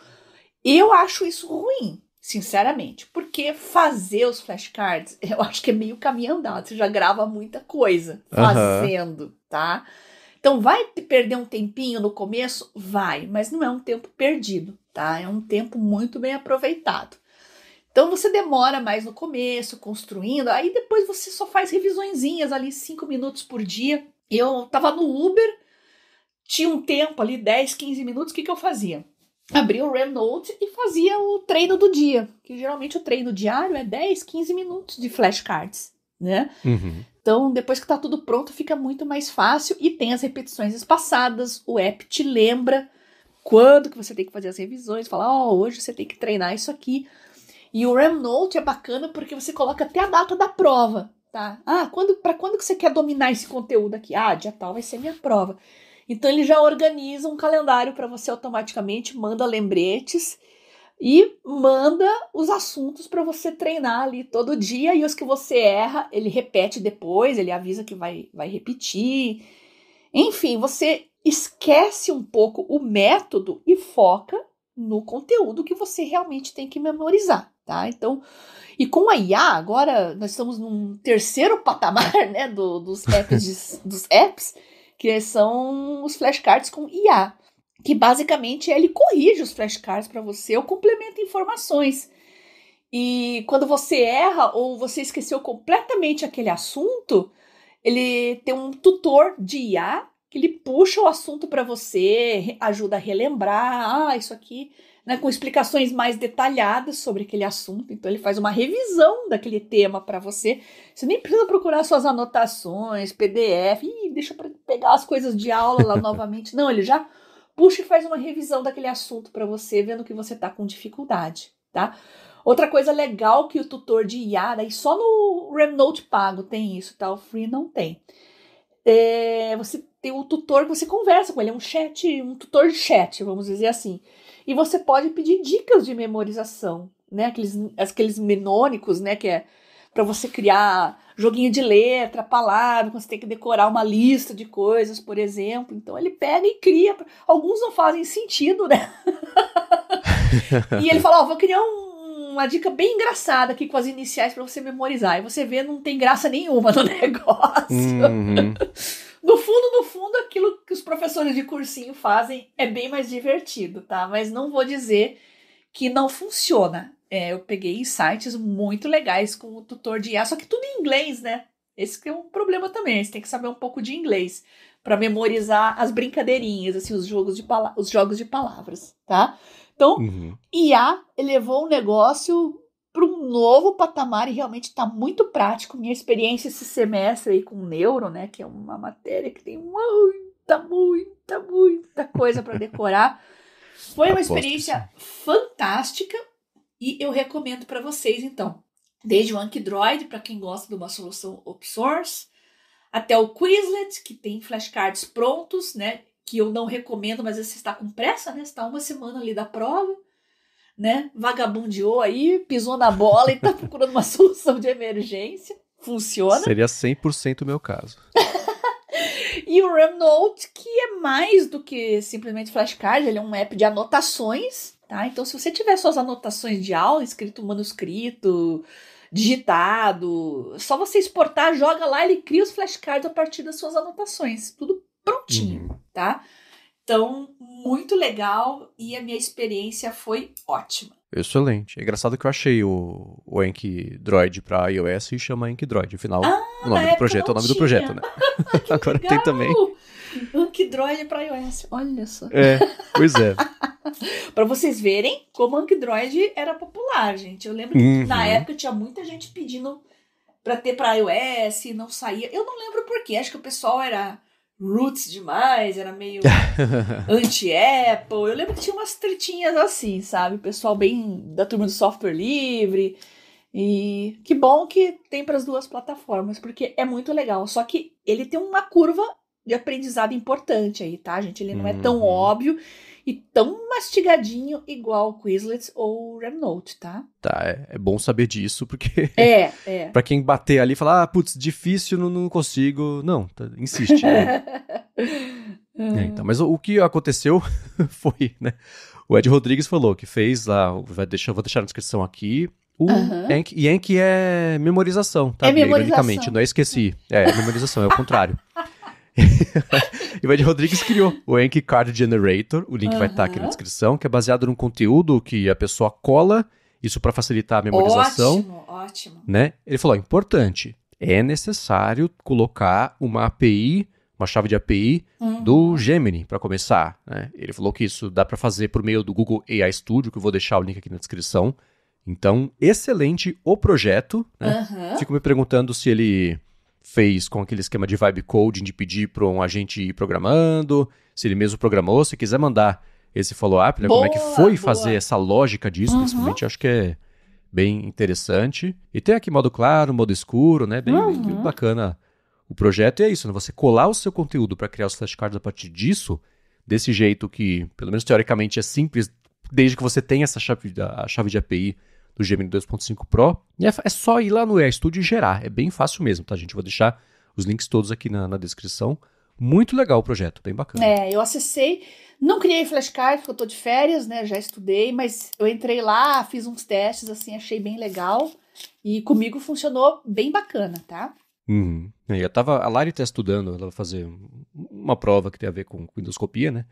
Eu acho isso ruim, sinceramente, porque fazer os flashcards, eu acho que é meio caminho andado. Você já grava muita coisa fazendo, tá? Então, vai perder um tempinho no começo? Vai, mas não é um tempo perdido, tá? É um tempo muito bem aproveitado. Então, você demora mais no começo, construindo, aí depois você só faz revisõezinhas ali, 5 minutos por dia. Eu tava no Uber, tinha um tempo ali, 10, 15 minutos, o que eu fazia? Abria o Remnote e fazia o treino do dia, que geralmente o treino diário é 10, 15 minutos de flashcards, né? Então, depois que tá tudo pronto, fica muito mais fácil e tem as repetições espaçadas, o app te lembra quando que você tem que fazer as revisões, fala, hoje você tem que treinar isso aqui. E o Remnote é bacana porque você coloca até a data da prova, tá? Para quando que você quer dominar esse conteúdo aqui? Dia tal vai ser minha prova. Então, ele já organiza um calendário para você automaticamente, manda lembretes e manda os assuntos para você treinar ali todo dia. E os que você erra, ele repete depois, ele avisa que vai repetir. Enfim, você esquece um pouco o método e foca no conteúdo que você realmente tem que memorizar, tá? Então, e com a IA, agora nós estamos num terceiro patamar, né, dos apps, que são os flashcards com IA, que basicamente ele corrige os flashcards para você ou complementa informações. E quando você erra ou você esqueceu completamente aquele assunto, ele tem um tutor de IA que ele puxa o assunto para você, ajuda a relembrar, isso aqui, né, com explicações mais detalhadas sobre aquele assunto. Então ele faz uma revisão daquele tema para você. Você nem precisa procurar suas anotações, PDF, deixa eu pegar as coisas de aula lá novamente. Não, ele já puxa e faz uma revisão daquele assunto para você, vendo que você está com dificuldade, tá? Outra coisa legal que o tutor de IA, daí só no Remnote pago tem isso, tá? O free não tem. Você tem um tutor que você conversa com ele, é um tutor de chat, vamos dizer assim. E você pode pedir dicas de memorização, né? Aqueles mnemônicos, né? Que é para você criar joguinho de letra, palavra, quando você tem que decorar uma lista de coisas, por exemplo. Então ele pega e cria. Alguns não fazem sentido, né? E ele fala, vou criar uma dica bem engraçada aqui com as iniciais para você memorizar. E você vê, não tem graça nenhuma no negócio. Uhum. No fundo, aquilo que os professores de cursinho fazem é bem mais divertido, tá? Mas não vou dizer que não funciona. Eu peguei insights muito legais com o tutor de IA, só que tudo em inglês, né? Esse que é um problema também, você tem que saber um pouco de inglês para memorizar as brincadeirinhas, assim, os jogos de palavras, tá? Então, IA elevou o negócio para um novo patamar e realmente está muito prático. Minha experiência esse semestre aí com neuro, né, que é uma matéria que tem muita coisa para decorar, foi uma experiência fantástica e eu recomendo para vocês, então. Desde o Anki Droid, para quem gosta de uma solução open source, até o Quizlet, que tem flashcards prontos, né, que eu não recomendo, mas você está com pressa, né? Você está uma semana ali da prova, né? Vagabundeou aí, pisou na bola e está procurando uma solução de emergência. Funciona. Seria 100% o meu caso. E o Remnote, que é mais do que simplesmente flashcard, ele é um app de anotações, tá? Então, se você tiver suas anotações de aula, escrito manuscrito, digitado, só você exportar, joga lá, ele cria os flashcards a partir das suas anotações. Tudo prontinho, tá? Então, muito legal e a minha experiência foi ótima. Excelente. É engraçado que eu achei o Anki Droid para iOS e chama Anki Droid. Afinal, o nome do projeto é o nome do projeto, né? Agora legal. Tem também. Anki Droid para iOS, olha só. Pois é. Para vocês verem como Anki Droid era popular, gente. Eu lembro que na época tinha muita gente pedindo para ter para iOS e não saía. Eu não lembro por quê. Acho que o pessoal era roots demais, era meio anti-Apple. Eu lembro que tinha umas tretinhas assim, sabe? O pessoal bem da turma do software livre. E que bom que tem para as duas plataformas, porque é muito legal. Só que ele tem uma curva de aprendizado importante aí, tá, gente? Ele não é tão óbvio e tão mastigadinho igual o Quizlet ou o Remnote, tá? Tá, é bom saber disso, porque pra quem bater ali e falar, putz, difícil, não consigo. Não, insiste. Né? Então, mas o que aconteceu foi, né? O Ed Rodrigues falou que fez lá, eu vou deixar na descrição aqui, o Anki, e Anki é memorização, tá? Ironicamente, não é esqueci. É memorização, é o contrário. E o Ed Rodrigues criou o Anki Card Generator, o link vai estar aqui na descrição, que é baseado num conteúdo que a pessoa cola, isso para facilitar a memorização. Ótimo. Né? Ele falou, importante, é necessário colocar uma API, uma chave de API do Gemini para começar. Né? Ele falou que isso dá para fazer por meio do Google AI Studio, que eu vou deixar o link aqui na descrição. Então, excelente o projeto. Né? Fico me perguntando se ele fez com aquele esquema de vibe coding, de pedir para um agente ir programando, se ele mesmo programou. Se quiser mandar esse follow-up, né, como é que foi fazer essa lógica disso, principalmente, acho que é bem interessante. E tem aqui modo claro, modo escuro, né, bem bacana o projeto. E é isso, né, você colar o seu conteúdo para criar os flashcards a partir disso, desse jeito que, pelo menos teoricamente, é simples, desde que você tenha essa a chave de API do Gemini 2.5 Pro. E é só ir lá no AI Studio e gerar. É bem fácil mesmo, tá, gente? Vou deixar os links todos aqui na descrição. Muito legal o projeto, bem bacana. Eu acessei, não criei flashcard, porque eu tô de férias, né? Já estudei, mas eu entrei lá, fiz uns testes, assim, achei bem legal. E comigo funcionou bem bacana, tá? A Lari tá estudando, ela vai fazer uma prova que tem a ver com endoscopia, né?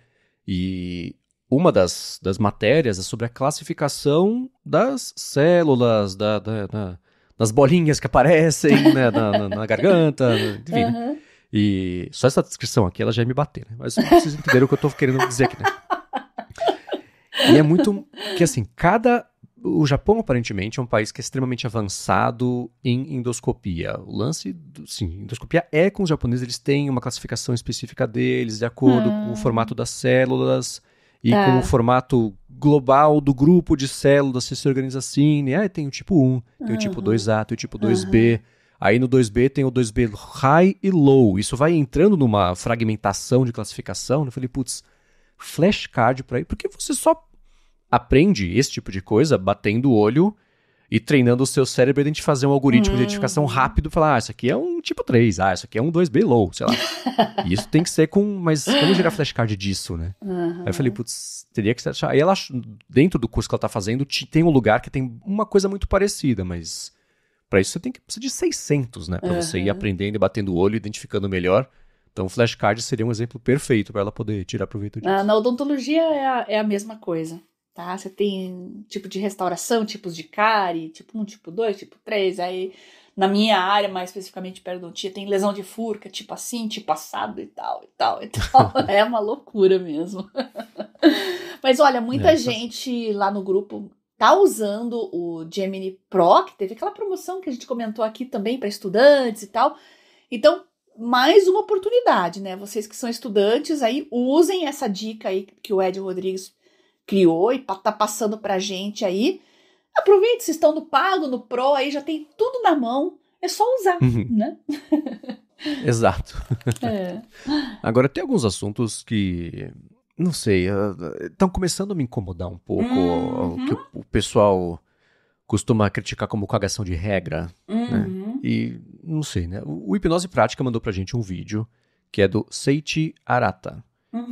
E uma das matérias é sobre a classificação das células, das bolinhas que aparecem, né, na garganta, enfim, né? E só essa descrição aqui, ela já ia me bater, né? Mas vocês entenderam o que eu tô querendo dizer aqui, né? E é muito que, assim, o Japão, aparentemente, é um país que é extremamente avançado em endoscopia. O lance, sim, endoscopia é com os japoneses, eles têm uma classificação específica deles, de acordo com o formato das células. E com o formato global do grupo de células, você se organiza assim, né? Tem o tipo 1, tem o tipo 2A, tem o tipo 2B. Aí no 2B tem o 2B high e low. Isso vai entrando numa fragmentação de classificação. Eu falei, putz, flashcard pra ir. Porque você só aprende esse tipo de coisa batendo o olho e treinando o seu cérebro a fazer um algoritmo de identificação rápido. Falar, isso aqui é um tipo 3, isso aqui é um 2B low, sei lá. E isso tem que ser com... Mas como gerar flashcard disso, né? Aí eu falei, putz, teria que ser... Aí ela, dentro do curso que ela tá fazendo, tem um lugar que tem uma coisa muito parecida, mas... Pra isso você precisa de 600, né? Pra você ir aprendendo e batendo o olho, identificando melhor. Então o flashcard seria um exemplo perfeito para ela poder tirar proveito disso. Na odontologia é a mesma coisa, tá? Você tem tipo de restauração, tipos de cárie, tipo 1, tipo 2, tipo 3. Aí na minha área, mais especificamente periodontia, tem lesão de furca, tipo assim, tipo assado e tal, e tal, e tal. É uma loucura mesmo. Mas olha, muita gente lá no grupo... tá usando o Gemini Pro, que teve aquela promoção que a gente comentou aqui também para estudantes e tal. Então, mais uma oportunidade, né? Vocês que são estudantes aí, usem essa dica aí que o Ed Rodrigues criou e tá passando pra gente aí. Aproveite, se estão no pago, no Pro, aí já tem tudo na mão. É só usar, né? Exato. Agora, tem alguns assuntos que... Não sei, estão começando a me incomodar um pouco, que o pessoal costuma criticar como cagação de regra, né? E não sei, né? O Hipnose Prática mandou pra gente um vídeo que é do Seiichi Arata,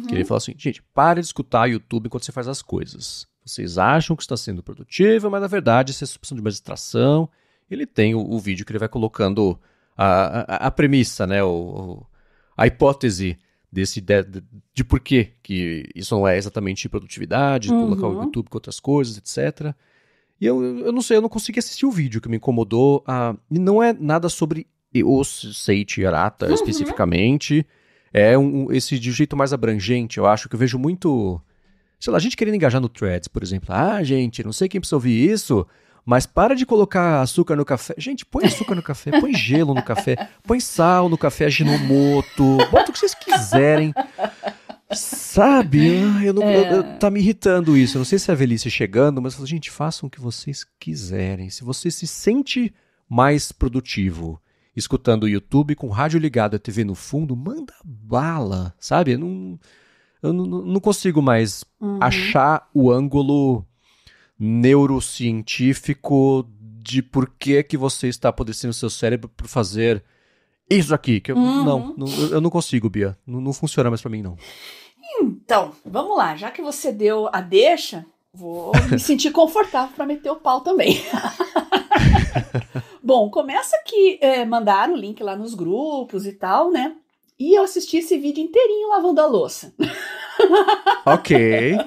que ele falou assim, gente, para de escutar YouTube enquanto você faz as coisas. Vocês acham que está sendo produtivo, mas na verdade você precisa de uma distração. Ele tem o vídeo que ele vai colocando a premissa, né? A hipótese de por que isso não é exatamente produtividade, colocar o YouTube com outras coisas, etc. E eu não sei, eu não consegui assistir o vídeo que me incomodou. E não é nada sobre o Seiichi Arata especificamente. É esse de um jeito mais abrangente, eu acho que eu vejo muito... Sei lá, a gente querendo engajar no Threads, por exemplo. Gente, não sei quem precisa ouvir isso... Mas para de colocar açúcar no café. Gente, põe açúcar no café, põe gelo no café, põe sal no café Ajinomoto, bota o que vocês quiserem. Sabe? Tá me irritando isso. Eu não sei se é a velhice chegando, mas gente, façam o que vocês quiserem. Se você se sente mais produtivo escutando o YouTube com o rádio ligado, a TV no fundo, manda bala, sabe? Eu não consigo mais achar o ângulo neurocientífico de por que você está apodrecendo o seu cérebro por fazer isso aqui. Que eu não consigo, Bia. Não funciona mais pra mim, não. Então, vamos lá. Já que você deu a deixa, vou me sentir confortável pra meter o pau também. Bom, começa que mandaram o link lá nos grupos e tal, né? E eu assisti esse vídeo inteirinho lavando a louça. Ok.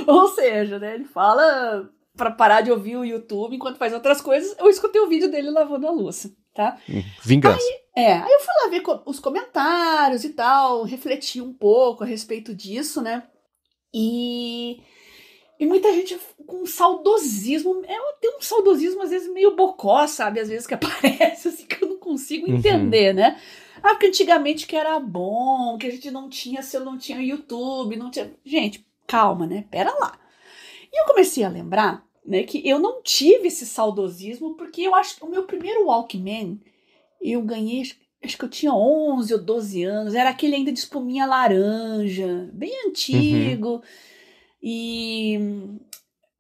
Ou seja, né, ele fala pra parar de ouvir o YouTube enquanto faz outras coisas. Eu escutei o vídeo dele lavando a louça, tá? Vingança. Aí eu fui lá ver os comentários e tal, refleti um pouco a respeito disso, né? E muita gente com saudosismo. Eu tenho um saudosismo, às vezes, meio bocó, sabe? Às vezes que aparece, assim, que eu não consigo entender, né? Porque antigamente que era bom, que a gente não tinha YouTube, não tinha... Gente, calma, né? Pera lá. E eu comecei a lembrar, né, que eu não tive esse saudosismo, porque eu acho que o meu primeiro Walkman, eu ganhei, acho que eu tinha 11 ou 12 anos, era aquele ainda de espuminha laranja, bem antigo, e...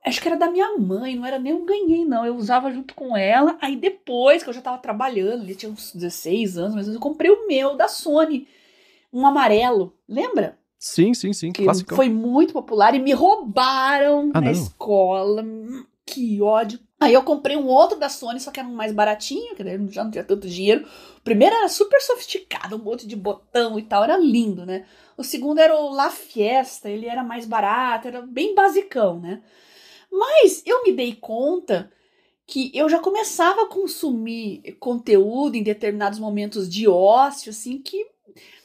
acho que era da minha mãe, não era nem eu ganhei, não. Eu usava junto com ela. Aí depois que eu já tava trabalhando, ele tinha uns 16 anos, mas eu comprei o meu, da Sony. Um amarelo, lembra? Sim, que clássico. Foi muito popular e me roubaram na escola. Que ódio. Aí eu comprei um outro da Sony, só que era um mais baratinho, que daí já não tinha tanto dinheiro. O primeiro era super sofisticado, um monte de botão e tal, era lindo, né? O segundo era o La Fiesta, ele era mais barato, era bem basicão, né? Mas eu me dei conta que eu já começava a consumir conteúdo em determinados momentos de ócio, assim, que...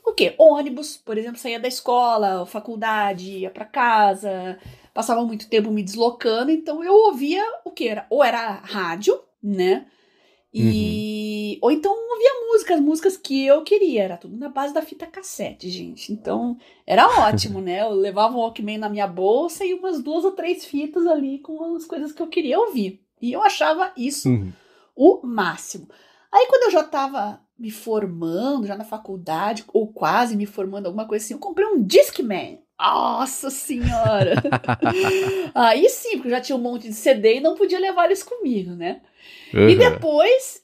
O quê? Ônibus, por exemplo, saía da escola, faculdade, ia pra casa, passava muito tempo me deslocando, então eu ouvia o que era? Ou era rádio, né? Ou então ouvia músicas que eu queria. Era tudo na base da fita cassete, gente. Então era ótimo, né? Eu levava um Walkman na minha bolsa e umas 2 ou 3 fitas ali com as coisas que eu queria ouvir. E eu achava isso o máximo. Aí quando eu já tava me formando, já na faculdade, ou quase me formando, alguma coisa assim, eu comprei um Discman. Nossa senhora! Aí sim, porque eu já tinha um monte de CD e não podia levar eles comigo, né? E depois,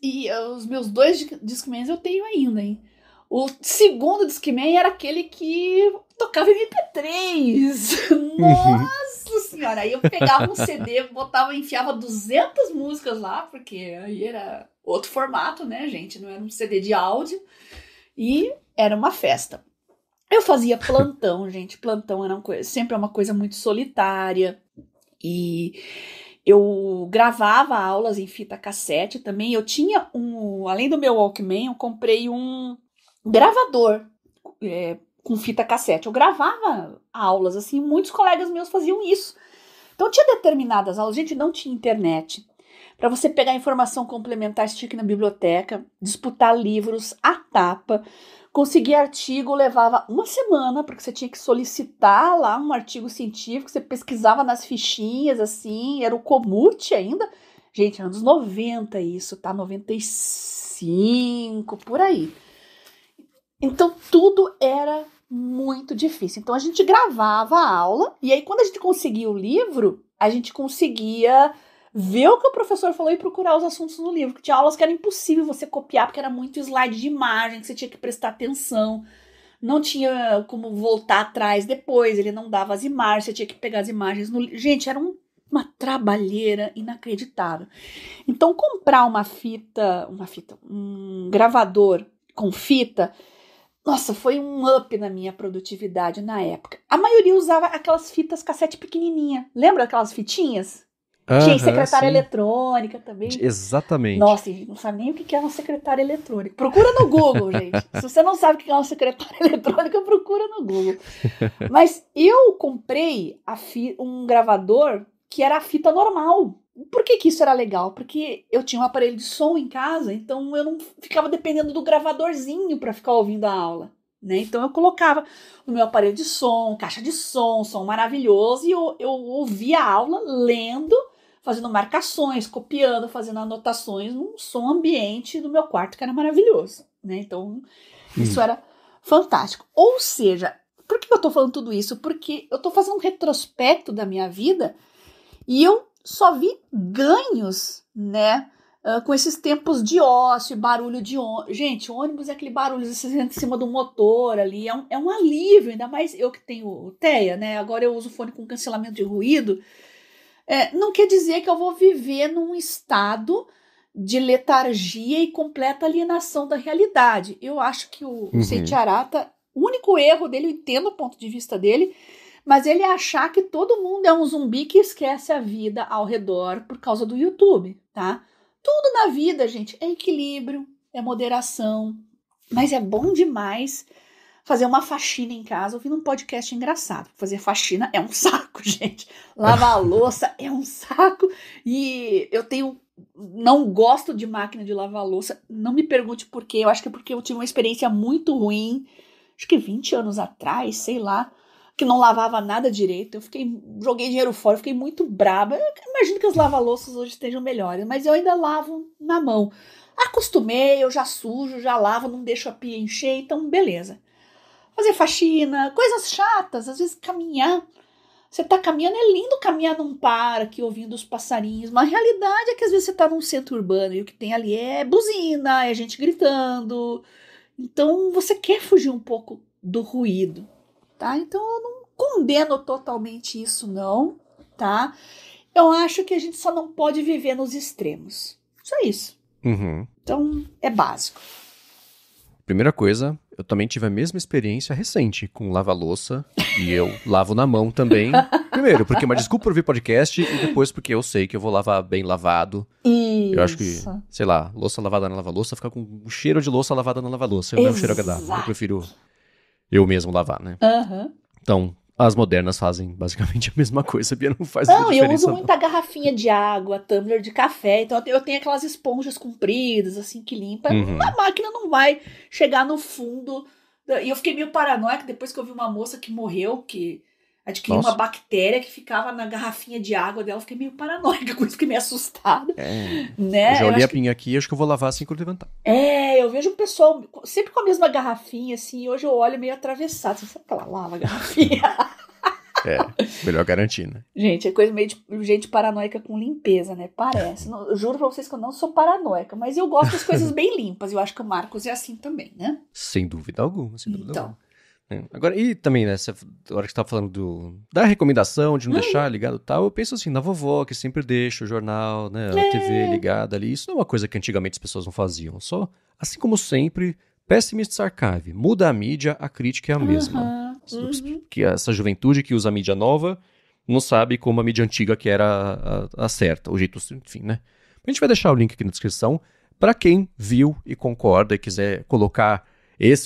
os meus 2 Discmans eu tenho ainda, hein? O segundo Discman era aquele que tocava MP3. Nossa senhora! Aí eu pegava um CD, botava, enfiava 200 músicas lá, porque aí era outro formato, né, gente? Não era um CD de áudio. E era uma festa. Eu fazia plantão, gente. Plantão era sempre uma coisa muito solitária. E eu gravava aulas em fita cassete também. Eu tinha além do meu Walkman, eu comprei um gravador com fita cassete. Eu gravava aulas, assim, muitos colegas meus faziam isso. Então tinha determinadas aulas, gente, não tinha internet. Para você pegar informação complementar, você tinha que ir na biblioteca, disputar livros à tapa. Conseguir artigo levava uma semana, porque você tinha que solicitar lá um artigo científico, você pesquisava nas fichinhas, assim, era o Comute ainda. Gente, anos 90 isso, tá? 95, por aí. Então, tudo era muito difícil. Então, a gente gravava a aula, e aí, quando a gente conseguia o livro, a gente conseguia ver o que o professor falou e procurar os assuntos no livro. Tinha aulas que era impossível você copiar, porque era muito slide de imagem, que você tinha que prestar atenção. Não tinha como voltar atrás depois, ele não dava as imagens, você tinha que pegar as imagens no livro. Gente, era uma trabalheira inacreditável. Então, comprar um gravador com fita, nossa, foi um up na minha produtividade na época. A maioria usava aquelas fitas cassete pequenininha. Lembra aquelas fitinhas? Tinha secretária eletrônica também. Exatamente. Nossa, a gente não sabe nem o que é uma secretária eletrônica. Procura no Google, gente. Se você não sabe o que é uma secretária eletrônica, procura no Google. Mas eu comprei um gravador que era a fita normal. Por que isso era legal? Porque eu tinha um aparelho de som em casa, então eu não ficava dependendo do gravadorzinho para ficar ouvindo a aula. Né? Então eu colocava no meu aparelho de som, caixa de som maravilhoso, e eu ouvia a aula lendo, fazendo marcações, copiando, fazendo anotações num som ambiente do meu quarto, que era maravilhoso. Né? Então isso era fantástico. Ou seja, por que eu tô falando tudo isso? Porque eu tô fazendo um retrospecto da minha vida e eu só vi ganhos, né? Com esses tempos de ócio, barulho de ônibus. Gente, ônibus é aquele barulho em cima do motor ali, é um alívio, ainda mais eu que tenho o TEA, né? Agora eu uso fone com cancelamento de ruído. Não quer dizer que eu vou viver num estado de letargia e completa alienação da realidade. Eu acho que o Seiji Arata, o único erro dele, eu entendo o ponto de vista dele, mas ele achar que todo mundo é um zumbi que esquece a vida ao redor por causa do YouTube, tá? Tudo na vida, gente, é equilíbrio, é moderação, mas é bom demais fazer uma faxina em casa ouvindo um podcast engraçado. Fazer faxina é um saco, gente. Lavar a louça é um saco. E não gosto de máquina de lavar louça. Não me pergunte por quê. Eu acho que é porque eu tive uma experiência muito ruim, acho que 20 anos atrás, sei lá, que não lavava nada direito. Joguei dinheiro fora, fiquei muito braba. Eu imagino que as lava-louças hoje estejam melhores, mas eu ainda lavo na mão. Acostumei, eu já sujo, já lavo, não deixo a pia encher, então beleza. Fazer faxina, coisas chatas, às vezes caminhar. Você tá caminhando, é lindo caminhar num parque, ouvindo os passarinhos, mas a realidade é que às vezes você tá num centro urbano e o que tem ali é buzina, é gente gritando. Então você quer fugir um pouco do ruído. Tá? Então eu não condeno totalmente isso não, tá? Eu acho que a gente só não pode viver nos extremos. Só isso. Então é básico. Primeira coisa, eu também tive a mesma experiência recente com lava-louça e eu lavo na mão também. Primeiro, porque é uma desculpa por ouvir podcast e depois porque eu sei que eu vou lavar bem lavado. Isso. Eu acho que, sei lá, louça lavada na lava-louça fica com um cheiro de louça lavada na lava-louça. É um cheiro agradável. Eu prefiro eu mesmo lavar, né? Uhum. Então, As modernas fazem basicamente a mesma coisa, Bia, não faz Não, muita eu diferença. uso muita garrafinha de água, tumbler de café, então eu tenho aquelas esponjas compridas, assim, que limpa. A máquina não vai chegar no fundo. E eu fiquei meio paranoica depois que eu vi uma moça que morreu, que adquiriu uma Nossa. bactéria que ficava na garrafinha de água dela. Eu fiquei meio paranoica com isso, fiquei meio assustada. Eu já Né? olhei a pinha aqui, acho que eu vou lavar assim que eu levantar. Eu vejo o pessoal sempre com a mesma garrafinha, assim, e hoje eu olho meio atravessado. Você sabe que ela lava a garrafinha? Melhor garantir, né? Gente, é coisa meio de gente paranoica com limpeza, né? Parece. Não, eu juro pra vocês que eu não sou paranoica, mas eu gosto das coisas bem limpas. Eu acho que o Marcos é assim também, né? Sem dúvida alguma, sem dúvida Então. alguma. Agora, e também, né, a hora que você tava falando da recomendação de não deixar ligado e tal, eu penso assim, na vovó, que sempre deixa o jornal, né, a TV ligada ali, isso não é uma coisa que antigamente as pessoas não faziam, só, assim como sempre, Pessimist Archive, muda a mídia, a crítica é a mesma. Que essa juventude que usa a mídia nova não sabe como a mídia antiga que era a certa, o jeito, enfim, né. A gente vai deixar o link aqui na descrição para quem viu e concorda e quiser colocar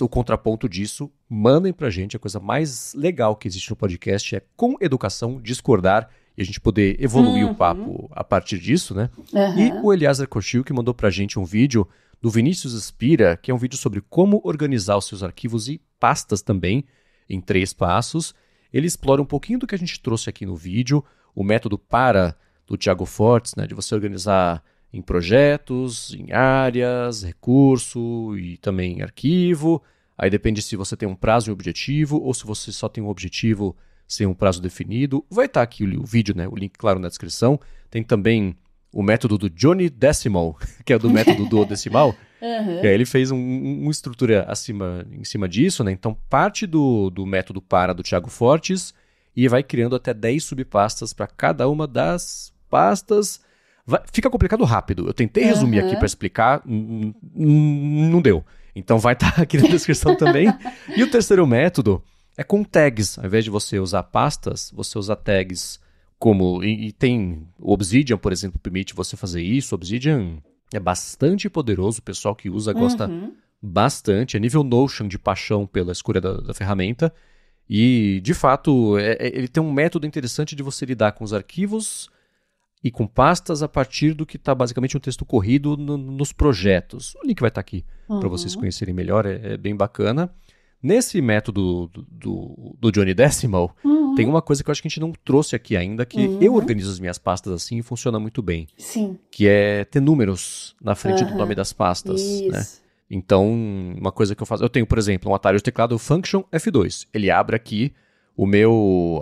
o contraponto disso, mandem pra gente. A coisa mais legal que existe no podcast é, com educação, discordar e a gente poder evoluir o papo a partir disso, né? E o Eliezer Kochil, que mandou pra gente um vídeo do Vinícius Spira, que é um vídeo sobre como organizar os seus arquivos e pastas também, em 3 passos. Ele explora um pouquinho do que a gente trouxe aqui no vídeo, o método PARA do Thiago Fortes, né? De você organizar em projetos, em áreas, recurso e também arquivo. Aí depende se você tem um prazo e um objetivo ou se você só tem um objetivo sem um prazo definido. Vai estar aqui o vídeo, né? O link, claro, na descrição. Tem também o método do Johnny Decimal, que é do método duodecimal. E aí ele fez uma estrutura em cima disso, né? Então parte do método PARA do Thiago Fortes e vai criando até 10 subpastas para cada uma das pastas. Fica complicado rápido. Eu tentei resumir aqui para explicar, não deu. Então vai estar aqui na descrição também. E o terceiro método é com tags. Ao invés de você usar pastas, você usa tags como... E tem o Obsidian, por exemplo, permite você fazer isso. O Obsidian é bastante poderoso. O pessoal que usa gosta bastante. É nível Notion de paixão pela escolha da ferramenta. E, de fato, ele tem um método interessante de você lidar com os arquivos e com pastas a partir do que está basicamente um texto corrido nos projetos. O link vai estar aqui para vocês conhecerem melhor, é bem bacana. Nesse método do Johnny Decimal, tem uma coisa que eu acho que a gente não trouxe aqui ainda, que eu organizo as minhas pastas assim e funciona muito bem. Sim. Que é ter números na frente do nome das pastas. Isso. Né? Então, uma coisa que eu faço... Eu tenho, por exemplo, um atalho de teclado Function F2. Ele abre aqui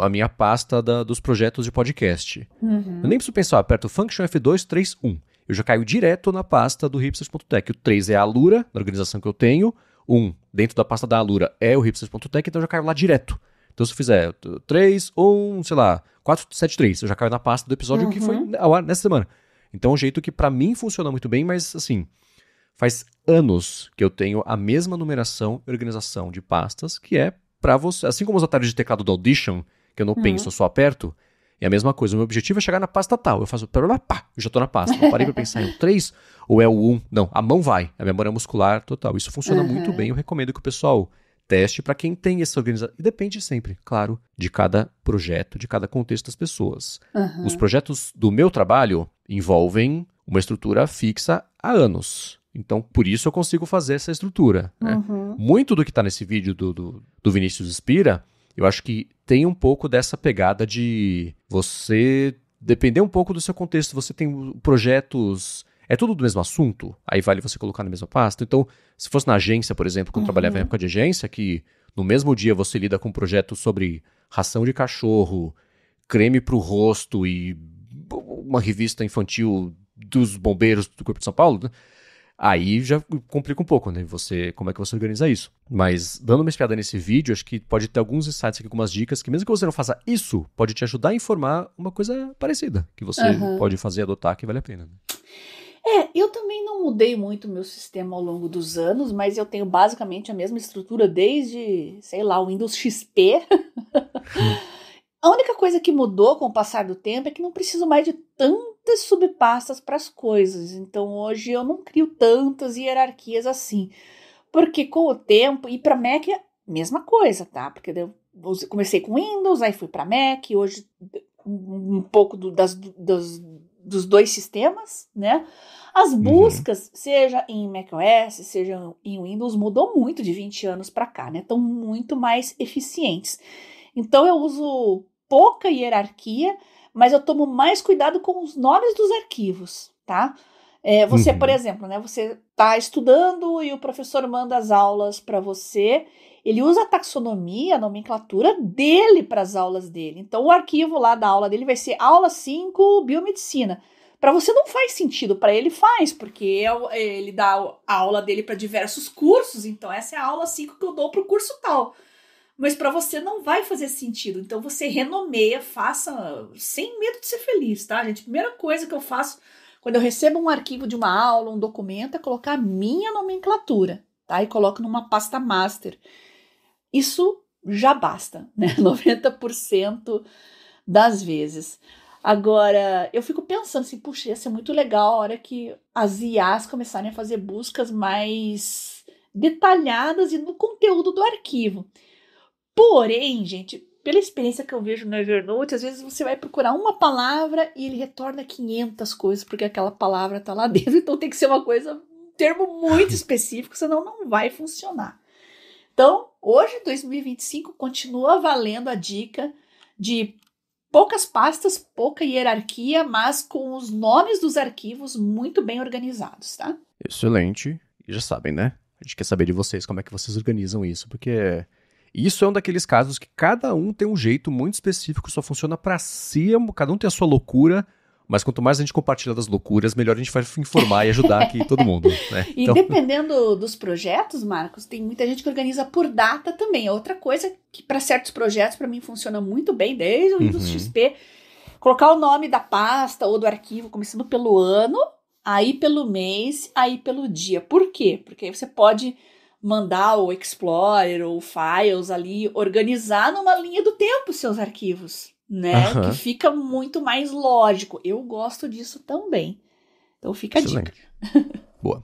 a minha pasta dos projetos de podcast. Eu nem preciso pensar, aperto Function F2, 3, 1. Eu já caio direto na pasta do hipsters.tech. O 3 é a Alura, da organização que eu tenho. 1, dentro da pasta da Alura, é o hipsters.tech, então eu já caio lá direto. Então se eu fizer 3, 1, sei lá, 473, eu já caio na pasta do episódio que foi ao ar nessa semana. Então é um jeito que pra mim funciona muito bem, mas assim, faz anos que eu tenho a mesma numeração e organização de pastas, que é pra você, assim como os atalhos de teclado do Audition, que eu não penso, eu só aperto, é a mesma coisa. O meu objetivo é chegar na pasta tal. Eu faço, pá, eu já tô na pasta. Não parei pra pensar, é o 3 ou é o 1? Não, a mão vai. A memória muscular total. Isso funciona muito bem. Eu recomendo que o pessoal teste para quem tem essa organização. E depende sempre, claro, de cada projeto, de cada contexto das pessoas. Os projetos do meu trabalho envolvem uma estrutura fixa há anos. Então, por isso eu consigo fazer essa estrutura. Né? Muito do que está nesse vídeo do Vinícius Spira, eu acho que tem um pouco dessa pegada de você depender um pouco do seu contexto. Você tem projetos... É tudo do mesmo assunto? Aí vale você colocar na mesma pasta. Então, se fosse na agência, por exemplo, quando eu trabalhava em época de agência, que no mesmo dia você lida com projetos sobre ração de cachorro, creme para o rosto e uma revista infantil dos bombeiros do Corpo de São Paulo, né? Aí já complica um pouco, né? Como é que você organiza isso? Mas, dando uma espiada nesse vídeo, acho que pode ter alguns insights aqui, algumas dicas, que mesmo que você não faça isso, pode te ajudar a informar uma coisa parecida, que você pode fazer e adotar, que vale a pena. Né? Eu também não mudei muito o meu sistema ao longo dos anos, mas eu tenho basicamente a mesma estrutura desde, sei lá, o Windows XP. A única coisa que mudou com o passar do tempo é que não preciso mais de tantas subpastas para as coisas. Então hoje eu não crio tantas hierarquias assim. Porque com o tempo, e para Mac é a mesma coisa, tá? Porque comecei com Windows, aí fui para Mac, hoje um pouco dos dois sistemas, né? As buscas, seja em macOS, seja em Windows, mudou muito de 20 anos para cá, né? Estão muito mais eficientes. Então eu uso pouca hierarquia, mas eu tomo mais cuidado com os nomes dos arquivos, tá? Você, por exemplo, né? Você está estudando e o professor manda as aulas para você. Ele usa a taxonomia, a nomenclatura dele para as aulas dele. Então, o arquivo lá da aula dele vai ser aula 5, biomedicina. Para você não faz sentido, para ele faz, porque ele dá a aula dele para diversos cursos, então essa é a aula 5 que eu dou para o curso tal. Mas para você não vai fazer sentido, então você renomeia, faça sem medo de ser feliz, tá, gente? Primeira coisa que eu faço quando eu recebo um arquivo de uma aula, um documento, é colocar a minha nomenclatura, tá? E coloco numa pasta master. Isso já basta, né? 90% das vezes. Agora, eu fico pensando assim, puxa, ia ser muito legal a hora que as IAs começarem a fazer buscas mais detalhadas e no conteúdo do arquivo. Porém, gente, pela experiência que eu vejo no Evernote, às vezes você vai procurar uma palavra e ele retorna 500 coisas, porque aquela palavra tá lá dentro, então tem que ser um termo muito específico, senão não vai funcionar. Então, hoje, 2025, continua valendo a dica de poucas pastas, pouca hierarquia, mas com os nomes dos arquivos muito bem organizados, tá? Excelente. E já sabem, né? A gente quer saber de vocês como é que vocês organizam isso, porque isso é um daqueles casos que cada um tem um jeito muito específico, só funciona pra si, cada um tem a sua loucura, mas quanto mais a gente compartilhar das loucuras, melhor a gente vai informar e ajudar aqui todo mundo, né? E dependendo dos projetos, Marcos, tem muita gente que organiza por data também. É outra coisa que para certos projetos, para mim, funciona muito bem, desde o Windows XP. Colocar o nome da pasta ou do arquivo, começando pelo ano, aí pelo mês, aí pelo dia. Por quê? Porque aí você pode mandar o Explorer ou o Files ali, organizar numa linha do tempo os seus arquivos, né? Que fica muito mais lógico. Eu gosto disso também. Então fica Excelente. A dica. Boa.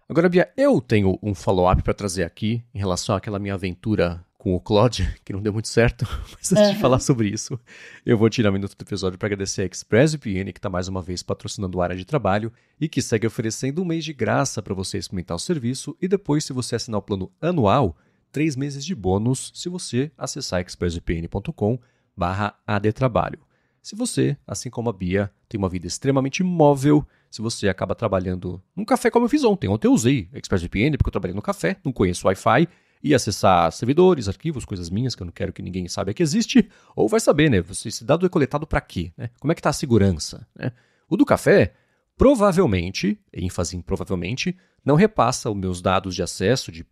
Agora, Bia, eu tenho um follow-up para trazer aqui em relação àquela minha aventura com o Claude, que não deu muito certo, mas antes de falar sobre isso, eu vou tirar um minuto do episódio para agradecer a ExpressVPN, que está mais uma vez patrocinando a área de trabalho e que segue oferecendo um mês de graça para você experimentar o serviço e depois, se você assinar o plano anual, 3 meses de bônus se você acessar expressvpn.com/adtrabalho. Se você, assim como a Bia, tem uma vida extremamente móvel, se você acaba trabalhando num café como eu fiz ontem. Ontem eu usei a ExpressVPN porque eu trabalhei no café, não conheço Wi-Fi, e acessar servidores, arquivos, coisas minhas que eu não quero que ninguém saiba que existe, ou vai saber, né? Esse dado é coletado para quê? Né? Como é que está a segurança? Né? O do café, provavelmente, ênfase em provavelmente, não repassa os meus dados de acesso, de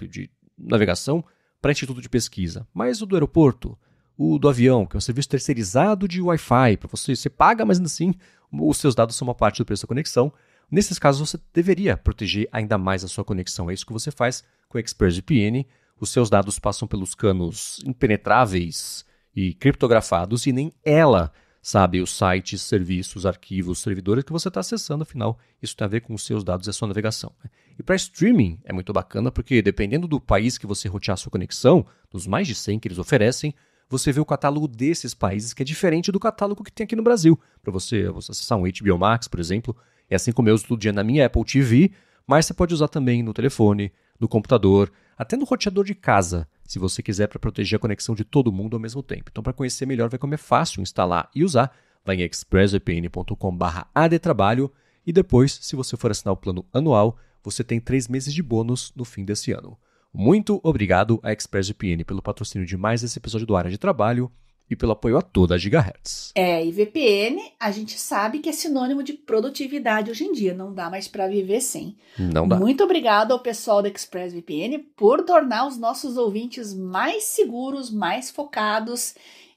navegação, para instituto de pesquisa. Mas o do aeroporto, o do avião, que é um serviço terceirizado de Wi-Fi, para você paga, mas ainda assim os seus dados são uma parte do preço da conexão. Nesses casos, você deveria proteger ainda mais a sua conexão. É isso que você faz com a ExpressVPN. Os seus dados passam pelos canos impenetráveis e criptografados e nem ela sabe os sites, serviços, arquivos, servidores que você está acessando. Afinal, isso tem a ver com os seus dados e a sua navegação. E para streaming é muito bacana porque dependendo do país que você rotear a sua conexão, dos mais de 100 que eles oferecem, você vê o catálogo desses países que é diferente do catálogo que tem aqui no Brasil. Para você acessar um HBO Max, por exemplo, é assim como eu uso todo dia na minha Apple TV, mas você pode usar também no telefone, no computador, até no roteador de casa, se você quiser, para proteger a conexão de todo mundo ao mesmo tempo. Então, para conhecer melhor, ver como é fácil instalar e usar, vai em expressvpn.com/adtrabalho e depois, se você for assinar o plano anual, você tem 3 meses de bônus no fim desse ano. Muito obrigado à ExpressVPN pelo patrocínio de mais esse episódio do Área de Trabalho e pelo apoio a toda a Gigahertz. E VPN, a gente sabe que é sinônimo de produtividade hoje em dia, não dá mais para viver sem. Não dá. Muito obrigado ao pessoal da ExpressVPN por tornar os nossos ouvintes mais seguros, mais focados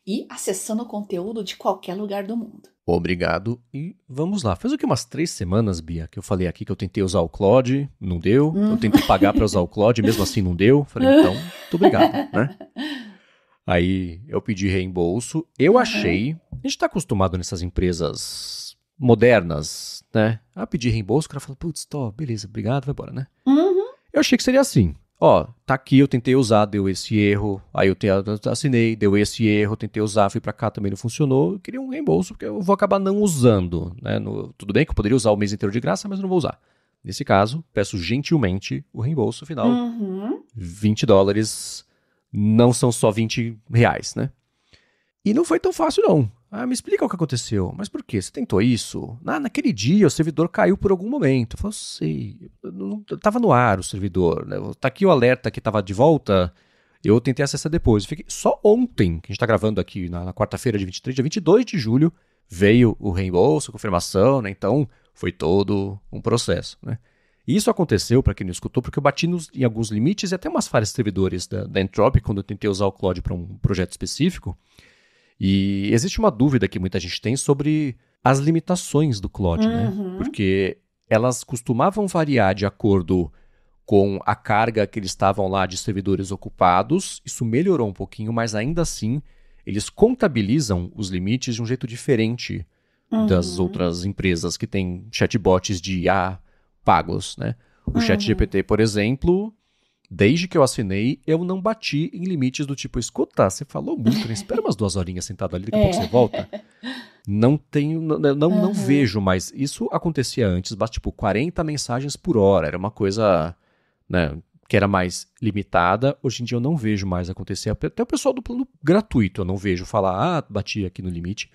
e acessando o conteúdo de qualquer lugar do mundo. Obrigado e vamos lá. Faz o que, umas 3 semanas, Bia, que eu falei aqui que eu tentei usar o Claude, não deu. Eu tentei pagar para usar o Claude, mesmo assim não deu. Falei, então, muito obrigado, né? Aí eu pedi reembolso. Eu achei... A gente está acostumado nessas empresas modernas, né? A pedir reembolso, o cara fala, putz, beleza, obrigado, vai embora, né? Eu achei que seria assim. tá aqui, eu tentei usar, deu esse erro, aí eu assinei, deu esse erro, tentei usar, fui pra cá, também não funcionou, eu queria um reembolso, porque eu vou acabar não usando, né? Tudo bem que eu poderia usar o mês inteiro de graça, mas eu não vou usar. Nesse caso, peço gentilmente o reembolso final, $20, não são só R$20, né? E não foi tão fácil, não. Me explica o que aconteceu. Mas por quê? Você tentou isso? Naquele dia o servidor caiu por algum momento. Eu falei, sei, tava no ar o servidor, né? Tá aqui o alerta que tava de volta, eu tentei acessar depois. Só ontem, que a gente tá gravando aqui na quarta-feira de 23, dia 22 de julho, veio o reembolso, a confirmação, né? Então foi todo um processo, né? E isso aconteceu, para quem não escutou, porque eu bati em alguns limites e até umas falhas de servidores da Entropic, quando eu tentei usar o Claude para um projeto específico. E existe uma dúvida que muita gente tem sobre as limitações do Claude, né? Porque elas costumavam variar de acordo com a carga que eles estavam lá de servidores ocupados. Isso melhorou um pouquinho, mas ainda assim eles contabilizam os limites de um jeito diferente das outras empresas que têm chatbots de IA pagos, né? O ChatGPT, por exemplo, desde que eu assinei, eu não bati em limites do tipo, escuta, você falou muito, né? Espera umas 2 horinhas sentado ali, daqui a pouco você volta. Não vejo mais. Isso acontecia antes, tipo 40 mensagens por hora, era uma coisa, né, que era mais limitada. Hoje em dia eu não vejo mais acontecer. Até o pessoal do plano gratuito eu não vejo falar, bati aqui no limite.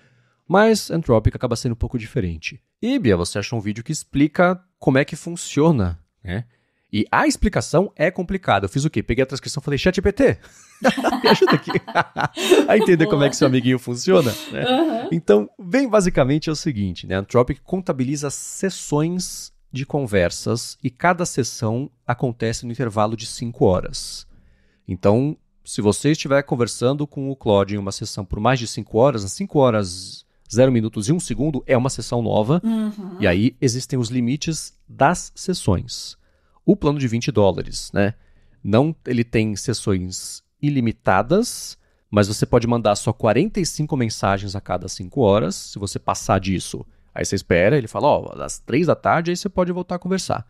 Mas Entropic acaba sendo um pouco diferente. E, Bia, você achou um vídeo que explica como é que funciona, né? E a explicação é complicada. Eu fiz o quê? Peguei a transcrição e falei, ChatGPT, me ajuda aqui a entender como é que seu amiguinho funciona, né? Então, bem basicamente é o seguinte, né? A Entropic contabiliza sessões de conversas e cada sessão acontece no intervalo de 5 horas. Então, se você estiver conversando com o Claude em uma sessão por mais de 5 horas, 5 horas, 0 minutos e 1 segundo é uma sessão nova. E aí existem os limites das sessões. O plano de $20, né? Ele tem sessões ilimitadas, mas você pode mandar só 45 mensagens a cada 5 horas. Se você passar disso, aí você espera, ele fala, às 3 da tarde, aí você pode voltar a conversar.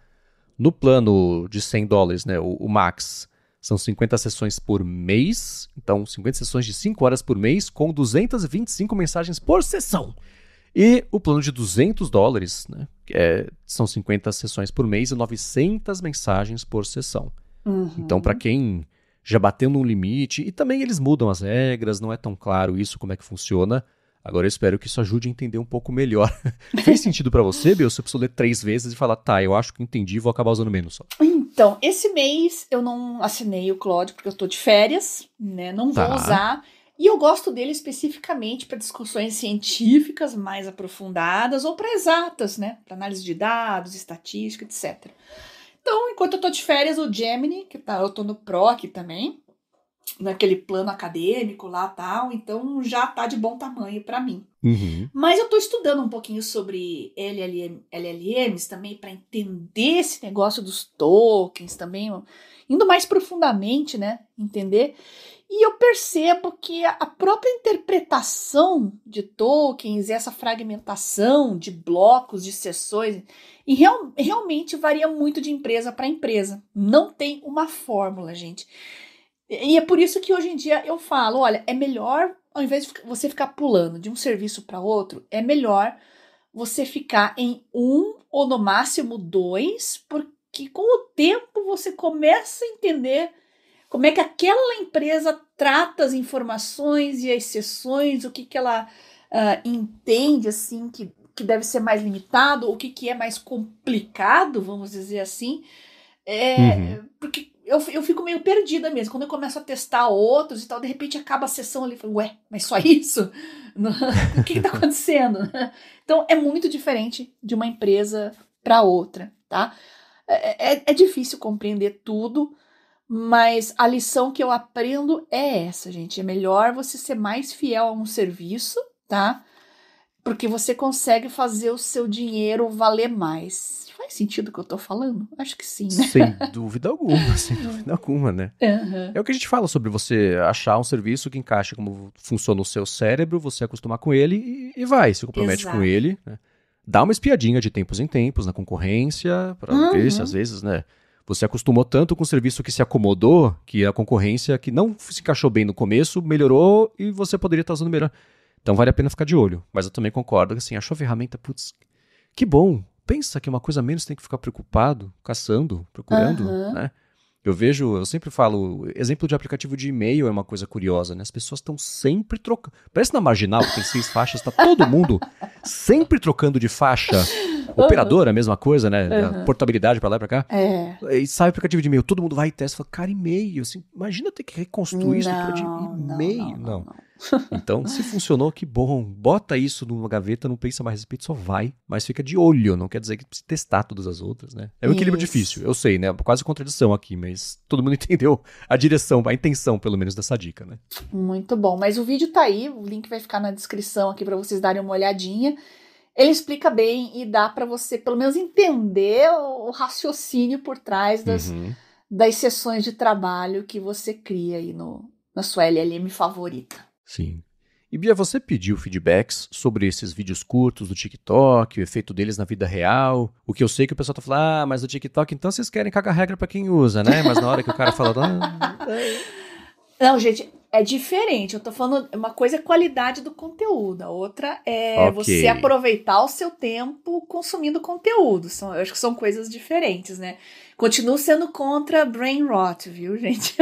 No plano de $100, né, o Max, são 50 sessões por mês, então 50 sessões de 5 horas por mês, com 225 mensagens por sessão. E o plano de $200, né, são 50 sessões por mês e 900 mensagens por sessão. Então, para quem já bateu num limite, e também eles mudam as regras, não é tão claro isso, como é que funciona. Agora eu espero que isso ajude a entender um pouco melhor. Fez sentido para você, Bia? Você precisou ler 3 vezes e falar, eu acho que entendi, vou acabar usando menos só. Então, esse mês eu não assinei o Claude porque eu tô de férias, né? Não vou usar. E eu gosto dele especificamente para discussões científicas mais aprofundadas ou para exatas, né? Para análise de dados, estatística, etc. Então, enquanto eu tô de férias, o Gemini, eu tô no Pro aqui também, naquele plano acadêmico lá e tal, então já tá de bom tamanho para mim. Mas eu tô estudando um pouquinho sobre LLMs também para entender esse negócio dos tokens também, indo mais profundamente, né? Entender. E eu percebo que a própria interpretação de tokens, essa fragmentação de blocos, de sessões, e realmente varia muito de empresa para empresa. Não tem uma fórmula, gente. E é por isso que hoje em dia eu falo, olha, é melhor, ao invés de você ficar pulando de um serviço para outro, é melhor você ficar em um ou no máximo 2, porque com o tempo você começa a entender como é que aquela empresa trata as informações e as sessões, o que ela entende assim que deve ser mais limitado, o que é mais complicado, vamos dizer assim, porque eu fico meio perdida mesmo. Quando eu começo a testar outros e tal, de repente acaba a sessão ali e falo, mas só isso? O que tá acontecendo? Então, é muito diferente de uma empresa para outra, tá? É difícil compreender tudo, mas a lição que eu aprendo é essa, gente. É melhor você ser mais fiel a um serviço, tá? Porque você consegue fazer o seu dinheiro valer mais. Faz sentido o que eu tô falando? Acho que sim, né? Sem dúvida alguma, né? É o que a gente fala sobre você achar um serviço que encaixa como funciona o seu cérebro, você acostumar com ele e vai, se compromete com ele, né? Dá uma espiadinha de tempos em tempos na concorrência, para ver se às vezes, né, Você acostumou tanto com o serviço que se acomodou, que a concorrência que não se encaixou bem no começo, melhorou e você poderia estar usando melhor. Então vale a pena ficar de olho. Mas eu também concordo que assim, achou a ferramenta, putz, que bom. Pensa que uma coisa a menos tem que ficar preocupado, caçando, procurando, né? Eu sempre falo, exemplo de aplicativo de e-mail é uma coisa curiosa, né? As pessoas estão sempre trocando. Parece na Marginal, que tem 6 faixas, tá todo mundo sempre trocando de faixa. Operadora, a mesma coisa, né? A portabilidade pra lá e pra cá. E sai o aplicativo de e-mail, todo mundo vai e testa, fala, cara, e-mail, assim, imagina ter que reconstruir estrutura de e-mail. Não. Então, se funcionou, que bom. Bota isso numa gaveta, não pensa mais a respeito, só vai. Mas fica de olho, não quer dizer que precisa testar todas as outras, né? É um equilíbrio difícil, eu sei, né? Quase contradição aqui, mas todo mundo entendeu a direção, a intenção, pelo menos, dessa dica, né? Muito bom. Mas o vídeo tá aí, o link vai ficar na descrição aqui pra vocês darem uma olhadinha. Ele explica bem e dá pra você, pelo menos, entender o raciocínio por trás das sessões de trabalho que você cria aí na sua LLM favorita. Sim. E Bia, você pediu feedbacks sobre esses vídeos curtos do TikTok, o efeito deles na vida real. O que eu sei que o pessoal tá falando, mas o TikTok, então vocês querem cagar regra pra quem usa, né? Mas na hora que o cara fala... Não, gente, é diferente. Eu tô falando, uma coisa é qualidade do conteúdo, a outra é você aproveitar o seu tempo consumindo conteúdo. Eu acho que são coisas diferentes, né? Continuo sendo contra brain rot, viu, gente?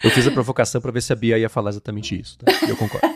Eu fiz a provocação pra ver se a Bia ia falar exatamente isso, tá? Eu concordo.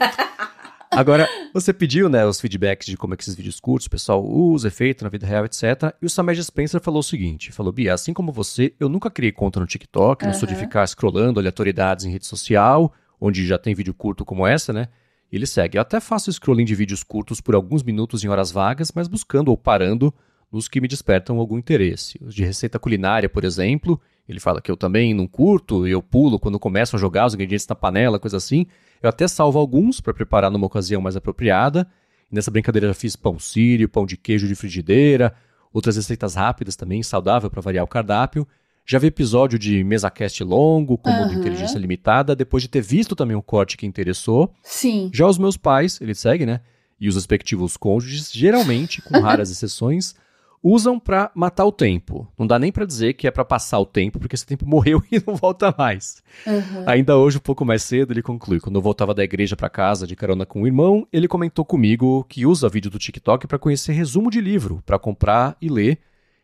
Agora, você pediu, né, os feedbacks de como é que esses vídeos curtos o pessoal usa, efeito na vida real, etc. E o Samed Spencer falou o seguinte, falou, Bia, assim como você, eu nunca criei conta no TikTok, não sou de ficar scrollando aleatoriedades em rede social, onde já tem vídeo curto como essa, né? E ele segue, eu até faço scrolling de vídeos curtos por alguns minutos em horas vagas, mas buscando ou parando nos que me despertam algum interesse. Os de receita culinária, por exemplo, ele fala que eu também não curto, eu pulo quando começam a jogar os ingredientes na panela, coisa assim. Eu até salvo alguns para preparar numa ocasião mais apropriada. E nessa brincadeira já fiz pão sírio, pão de queijo de frigideira, outras receitas rápidas também, saudável para variar o cardápio. Já vi episódio de MesaCast longo, como de Inteligência Limitada, depois de ter visto também um corte que interessou. Sim. Já os meus pais, ele segue, né? E os respectivos cônjuges, geralmente, com raras exceções, usam pra matar o tempo. Não dá nem pra dizer que é pra passar o tempo, porque esse tempo morreu e não volta mais. Ainda hoje, um pouco mais cedo, ele conclui. Quando eu voltava da igreja pra casa de carona com o irmão, ele comentou comigo que usa vídeo do TikTok pra conhecer resumo de livro, pra comprar e ler.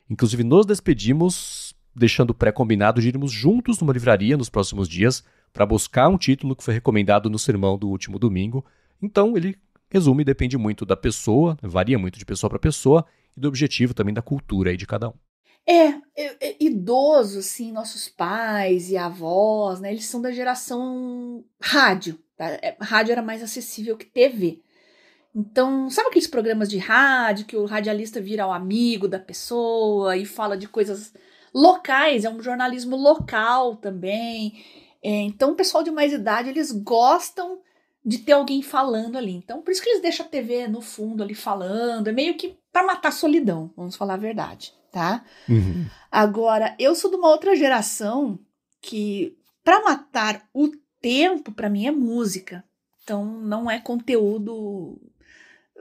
Inclusive, nos despedimos, deixando pré-combinado de irmos juntos numa livraria nos próximos dias pra buscar um título que foi recomendado no sermão do último domingo. Então, ele resume, depende muito da pessoa, varia muito de pessoa pra pessoa, e do objetivo também da cultura aí de cada um. Idoso, assim, nossos pais e avós, né, eles são da geração rádio, tá? Rádio era mais acessível que TV. Então, sabe aqueles programas de rádio que o radialista vira o amigo da pessoa e fala de coisas locais, é um jornalismo local também. Então, o pessoal de mais idade, eles gostam de ter alguém falando ali. Então, por isso que eles deixam a TV no fundo ali falando. É meio que para matar a solidão, vamos falar a verdade, tá? Agora, eu sou de uma outra geração que, para matar o tempo, para mim é música. Então, não é conteúdo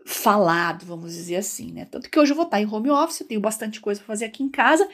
falado, vamos dizer assim, né? Tanto que hoje eu vou estar em home office, eu tenho bastante coisa para fazer aqui em casa,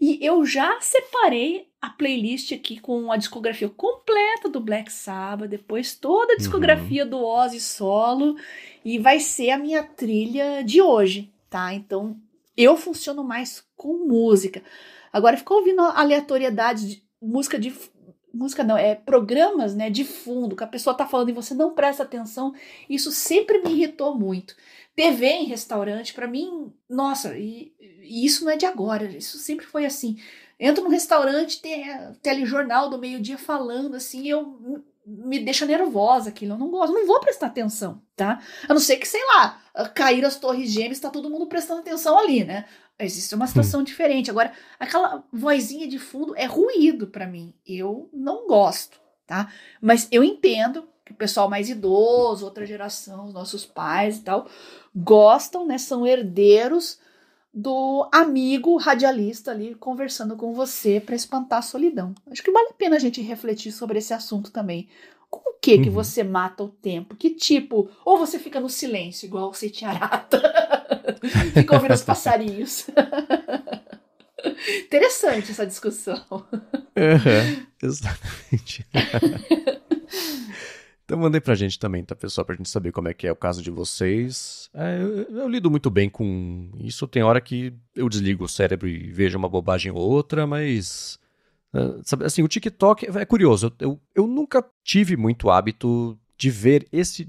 e eu já separei a playlist aqui com a discografia completa do Black Sabbath, depois toda a discografia do Ozzy solo, e vai ser a minha trilha de hoje, tá? Então, eu funciono mais com música. Agora, ficar ouvindo aleatoriedades de música não, programas, né, de fundo, que a pessoa tá falando e você não presta atenção, isso sempre me irritou muito. TV em restaurante, pra mim, nossa, e isso não é de agora, isso sempre foi assim. Entro num restaurante, tem telejornal do meio-dia falando, assim, me deixa nervosa aquilo, eu não gosto, não vou prestar atenção, tá? A não ser que, sei lá, cair as torres gêmeas, tá todo mundo prestando atenção ali, né? Existe uma situação diferente. Agora, aquela vozinha de fundo é ruído pra mim. Eu não gosto, tá? Mas eu entendo que o pessoal mais idoso, outra geração, os nossos pais e tal, gostam, né? São herdeiros do amigo radialista ali conversando com você pra espantar a solidão. Acho que vale a pena a gente refletir sobre esse assunto também. Com o que você mata o tempo? Que tipo? Ou você fica no silêncio, igual o Setiarata? Fica ouvindo os passarinhos. Interessante essa discussão. Exatamente. Então mandei pra gente também, tá, pessoal? Pra gente saber como é que é o caso de vocês. Eu lido muito bem com isso. Tem hora que eu desligo o cérebro e vejo uma bobagem ou outra, mas... sabe, assim, o TikTok é curioso. Eu nunca tive muito hábito de ver esse...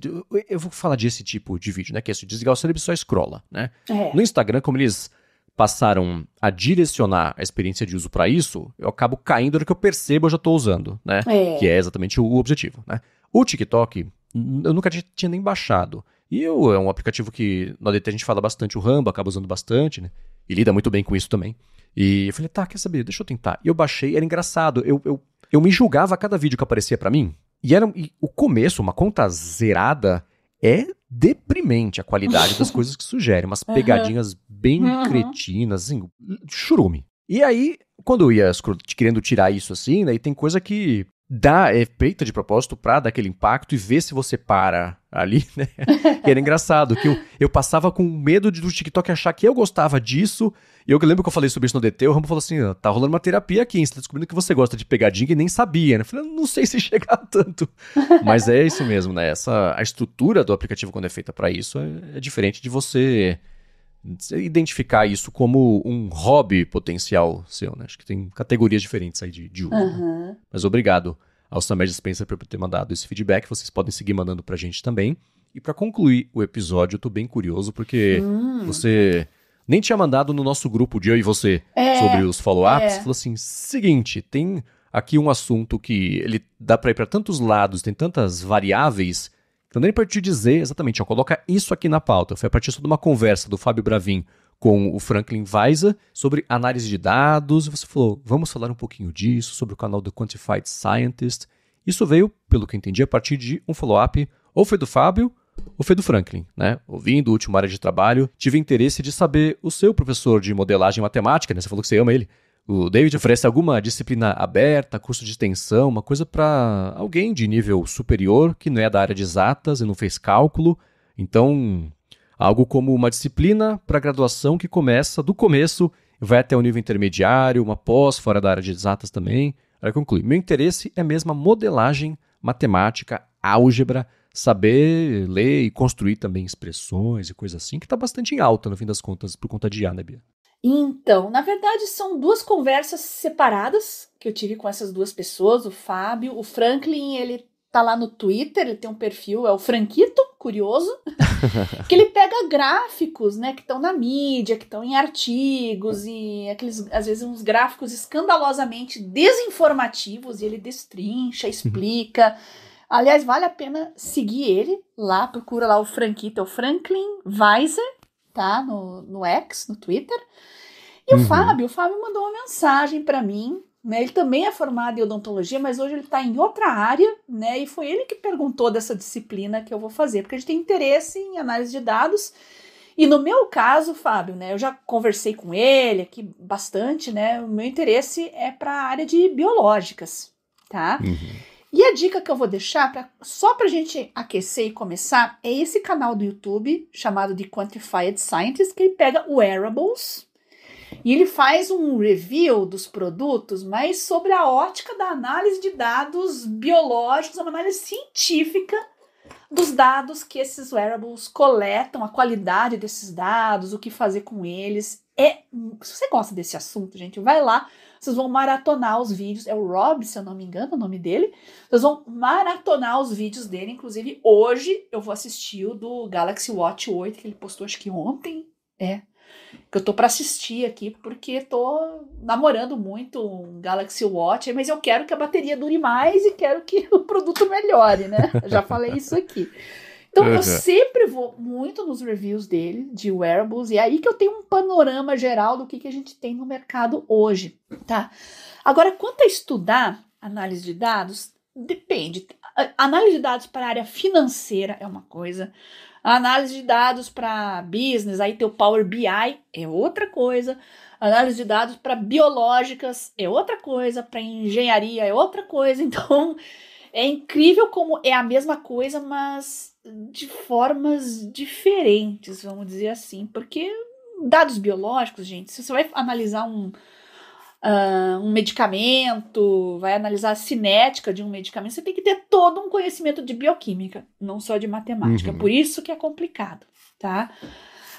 Eu vou falar de esse tipo de vídeo, né? Que é esse desligar o cérebro e só scrolla, né? No Instagram, como eles passaram a direcionar a experiência de uso pra isso, eu acabo caindo no que eu percebo eu já tô usando, né? Que é exatamente o objetivo, né? O TikTok, eu nunca tinha nem baixado. E é um aplicativo que no ADT a gente fala bastante, o Rambo acaba usando bastante, né? E lida muito bem com isso também. E eu falei, tá, quer saber, deixa eu tentar. E eu baixei, era engraçado, eu me julgava a cada vídeo que aparecia pra mim. E o começo, uma conta zerada, é deprimente a qualidade das coisas que sugerem. Umas pegadinhas bem cretinas, assim, churume. E aí, quando eu ia querendo tirar isso assim, né, e tem coisa que é feita de propósito pra dar aquele impacto e ver se você para ali, né? E era engraçado, que eu passava com medo do TikTok achar que eu gostava disso. E eu lembro que eu falei sobre isso no DT, o Rambo falou assim, tá rolando uma terapia aqui, hein? Você tá descobrindo que você gosta de pegadinha e nem sabia, né? Eu falei, não sei se chegar tanto. Mas é isso mesmo, né? A estrutura do aplicativo, quando é feita pra isso, é diferente de você identificar isso como um hobby potencial seu, né? Acho que tem categorias diferentes aí de uso. Né? Mas obrigado ao Samer Dispenser por ter mandado esse feedback. Vocês podem seguir mandando pra gente também. E pra concluir o episódio, eu tô bem curioso, porque você nem tinha mandado no nosso grupo de eu e você sobre os follow-ups. Falou assim, seguinte, tem aqui um assunto que ele dá pra ir pra tantos lados, tem tantas variáveis, então nem para te dizer exatamente, coloca isso aqui na pauta. Foi a partir de uma conversa do Fábio Bravin com o Franklin Weiser sobre análise de dados. Você falou, vamos falar um pouquinho disso, sobre o canal do Quantified Scientist. Isso veio, pelo que eu entendi, a partir de um follow-up, ou foi do Fábio, ou foi do Franklin, né? Ouvindo o último área de trabalho, tive interesse de saber o seu professor de modelagem matemática, né? Você falou que você ama ele. O David oferece alguma disciplina aberta, curso de extensão, uma coisa para alguém de nível superior, que não é da área de exatas e não fez cálculo. Então, algo como uma disciplina para graduação que começa do começo, vai até o nível intermediário, uma pós fora da área de exatas também. Aí conclui. Meu interesse é mesmo a modelagem matemática, álgebra, saber ler e construir também expressões e coisa assim, que está bastante em alta, no fim das contas, por conta de IA, né, Bia? Então, na verdade, são duas conversas separadas que eu tive com essas duas pessoas, o Fábio. O Franklin, ele tá lá no Twitter, ele tem um perfil, é o Franquito, curioso, que ele pega gráficos, né, que estão na mídia, que estão em artigos, e aqueles, às vezes, uns gráficos escandalosamente desinformativos, e ele destrincha, explica. Aliás, vale a pena seguir ele lá, procura lá o Franquito, é o Franklin Weiser, tá? No X, no Twitter. E o Fábio mandou uma mensagem para mim, né? Ele também é formado em odontologia, mas hoje ele está em outra área, né? E foi ele que perguntou dessa disciplina que eu vou fazer, porque a gente tem interesse em análise de dados. E no meu caso, Fábio, né? Eu já conversei com ele aqui bastante, né? O meu interesse é para a área de biológicas, tá? E a dica que eu vou deixar, só pra gente aquecer e começar, é esse canal do YouTube, chamado de Quantified Scientist, que ele pega wearables e ele faz um review dos produtos, mas sobre a ótica da análise de dados biológicos, uma análise científica dos dados que esses wearables coletam, a qualidade desses dados, o que fazer com eles. Se você gosta desse assunto, gente, vai lá. Vocês vão maratonar os vídeos. É o Rob, se eu não me engano, o nome dele. Vocês vão maratonar os vídeos dele. Inclusive, hoje eu vou assistir o do Galaxy Watch 8, que ele postou acho que ontem. Que eu tô pra assistir aqui, porque tô namorando muito um Galaxy Watch, mas eu quero que a bateria dure mais e quero que o produto melhore, né? Já falei isso aqui. Então, eu sempre vou muito nos reviews dele, de wearables, e é aí que eu tenho um panorama geral do que a gente tem no mercado hoje, tá? Agora, quanto a estudar análise de dados, depende. A análise de dados para a área financeira é uma coisa, a análise de dados para business, aí tem o Power BI, é outra coisa, a análise de dados para biológicas é outra coisa, para engenharia é outra coisa, então é incrível como é a mesma coisa, mas de formas diferentes, vamos dizer assim, porque dados biológicos, gente, se você vai analisar um medicamento, vai analisar a cinética de um medicamento, você tem que ter todo um conhecimento de bioquímica, não só de matemática. Por isso que é complicado, tá?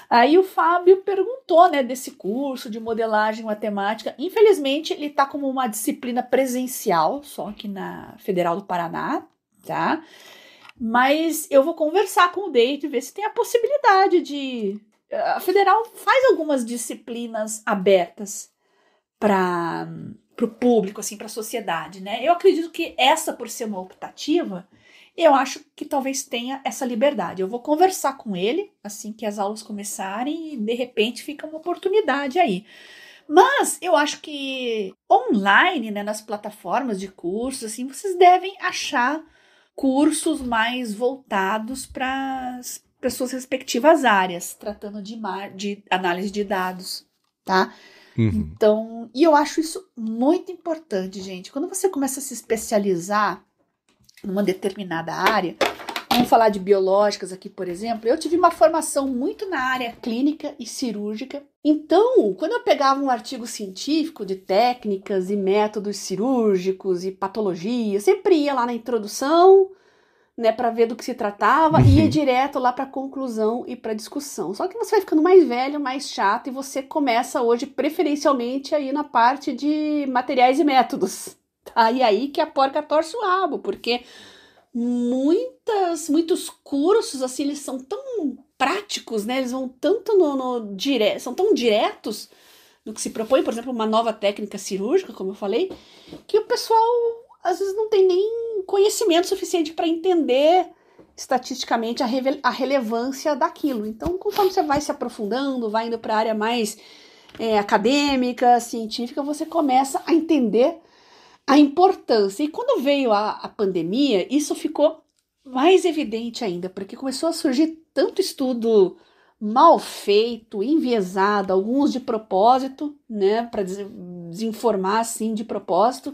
Aí o Fábio perguntou, né, desse curso de modelagem matemática. Infelizmente, ele está como uma disciplina presencial, só aqui na Federal do Paraná, tá? Mas eu vou conversar com o Deito e ver se tem a possibilidade de... A Federal faz algumas disciplinas abertas para o público, assim, para a sociedade, né? Eu acredito que essa, por ser uma optativa, eu acho que talvez tenha essa liberdade. Eu vou conversar com ele assim que as aulas começarem e, de repente, fica uma oportunidade aí. Mas eu acho que online, né, nas plataformas de cursos, assim, vocês devem achar cursos mais voltados para as suas respectivas áreas, tratando de análise de dados, tá? Então, e eu acho isso muito importante, gente. Quando você começa a se especializar numa determinada área, vamos falar de biológicas aqui, por exemplo, eu tive uma formação muito na área clínica e cirúrgica. Então, quando eu pegava um artigo científico de técnicas e métodos cirúrgicos e patologia, eu sempre ia lá na introdução, né, para ver do que se tratava, e ia direto lá para a conclusão e para a discussão. Só que você vai ficando mais velho, mais chato, e você começa hoje preferencialmente aí na parte de materiais e métodos. Tá? E aí que a porca torce o rabo, porque muitos cursos, assim, eles são tão práticos, né? Eles vão tanto são tão diretos no que se propõe, por exemplo, uma nova técnica cirúrgica, como eu falei, que o pessoal às vezes não tem nem conhecimento suficiente para entender estatisticamente a relevância daquilo. Então, conforme você vai se aprofundando, vai indo para a área mais acadêmica, científica, você começa a entender a importância. E quando veio a pandemia, isso ficou mais evidente ainda, porque começou a surgir tanto estudo mal feito, enviesado, alguns de propósito, né, para desinformar assim de propósito,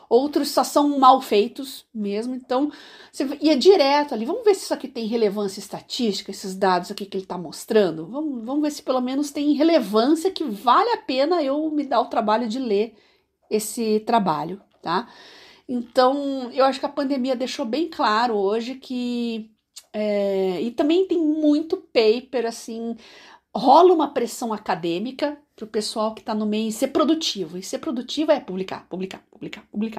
outros só são mal feitos mesmo. Então, você ia direto ali, vamos ver se isso aqui tem relevância estatística, esses dados aqui que ele está mostrando, vamos ver se pelo menos tem relevância que vale a pena eu me dar o trabalho de ler esse trabalho. Tá? Então, eu acho que a pandemia deixou bem claro hoje que... e também tem muito paper, assim... Rola uma pressão acadêmica para o pessoal que está no meio ser produtivo. E ser produtivo é publicar.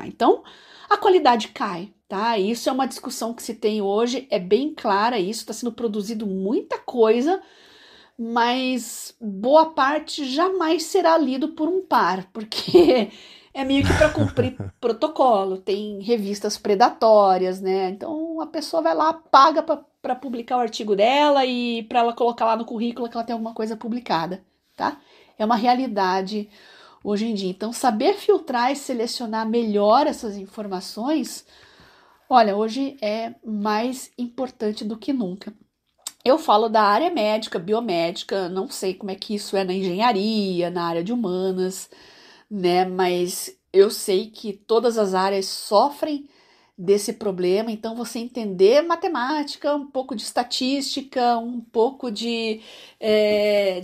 Então, a qualidade cai, tá? Isso é uma discussão que se tem hoje, é bem clara isso, está sendo produzido muita coisa, mas boa parte jamais será lido por um par, porque... É meio que para cumprir protocolo, tem revistas predatórias, né? Então a pessoa vai lá, paga para publicar o artigo dela e para ela colocar lá no currículo que ela tem alguma coisa publicada, tá? É uma realidade hoje em dia. Então saber filtrar e selecionar melhor essas informações, olha, hoje é mais importante do que nunca. Eu falo da área médica, biomédica, não sei como é que isso é na engenharia, na área de humanas, né? Mas eu sei que todas as áreas sofrem desse problema, então você entender matemática, um pouco de estatística, um pouco de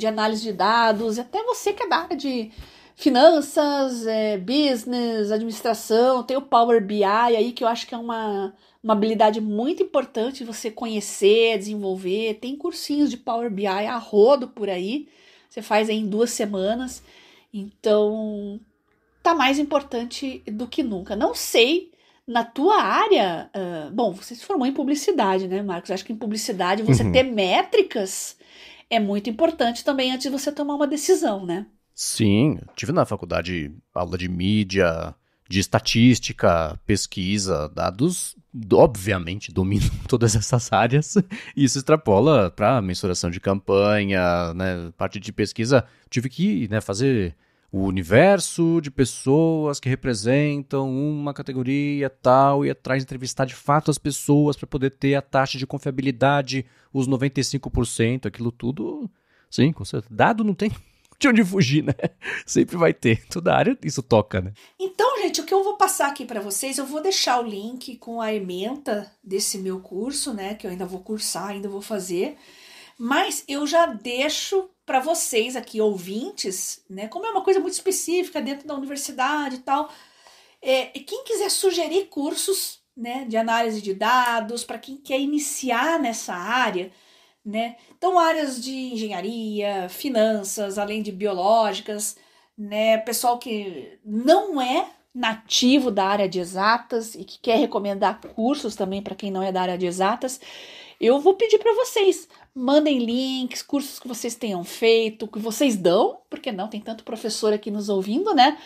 análise de dados, até você que é da área de finanças, business, administração, tem o Power BI aí, que eu acho que é uma habilidade muito importante você conhecer, desenvolver. Tem cursinhos de Power BI a rodo por aí, você faz aí em 2 semanas. Então, tá mais importante do que nunca. Não sei, na tua área... bom, você se formou em publicidade, né, Marcos? Acho que em publicidade você ter métricas é muito importante também antes de você tomar uma decisão, né? Sim, tive na faculdade aula de mídia, de estatística, pesquisa, dados, obviamente dominam todas essas áreas, e isso extrapola para mensuração de campanha, né, parte de pesquisa. Tive que, né, fazer o universo de pessoas que representam uma categoria tal, e atrás entrevistar de fato as pessoas para poder ter a taxa de confiabilidade, os 95%, aquilo tudo, sim, com certeza. Dado não tem de onde fugir, né? Sempre vai ter. Toda área isso toca, né? Então, gente, o que eu vou passar aqui para vocês, eu vou deixar o link com a ementa desse meu curso, né? Que eu ainda vou cursar, ainda vou fazer. Mas eu já deixo para vocês aqui, ouvintes, né? Como é uma coisa muito específica dentro da universidade e tal, quem quiser sugerir cursos, né, de análise de dados, para quem quer iniciar nessa área, né? Então, áreas de engenharia, finanças, além de biológicas, né? Pessoal que não é nativo da área de exatas e que quer recomendar cursos também para quem não é da área de exatas, eu vou pedir para vocês, mandem links, cursos que vocês tenham feito, que vocês dão, porque não, tem tanto professor aqui nos ouvindo, né?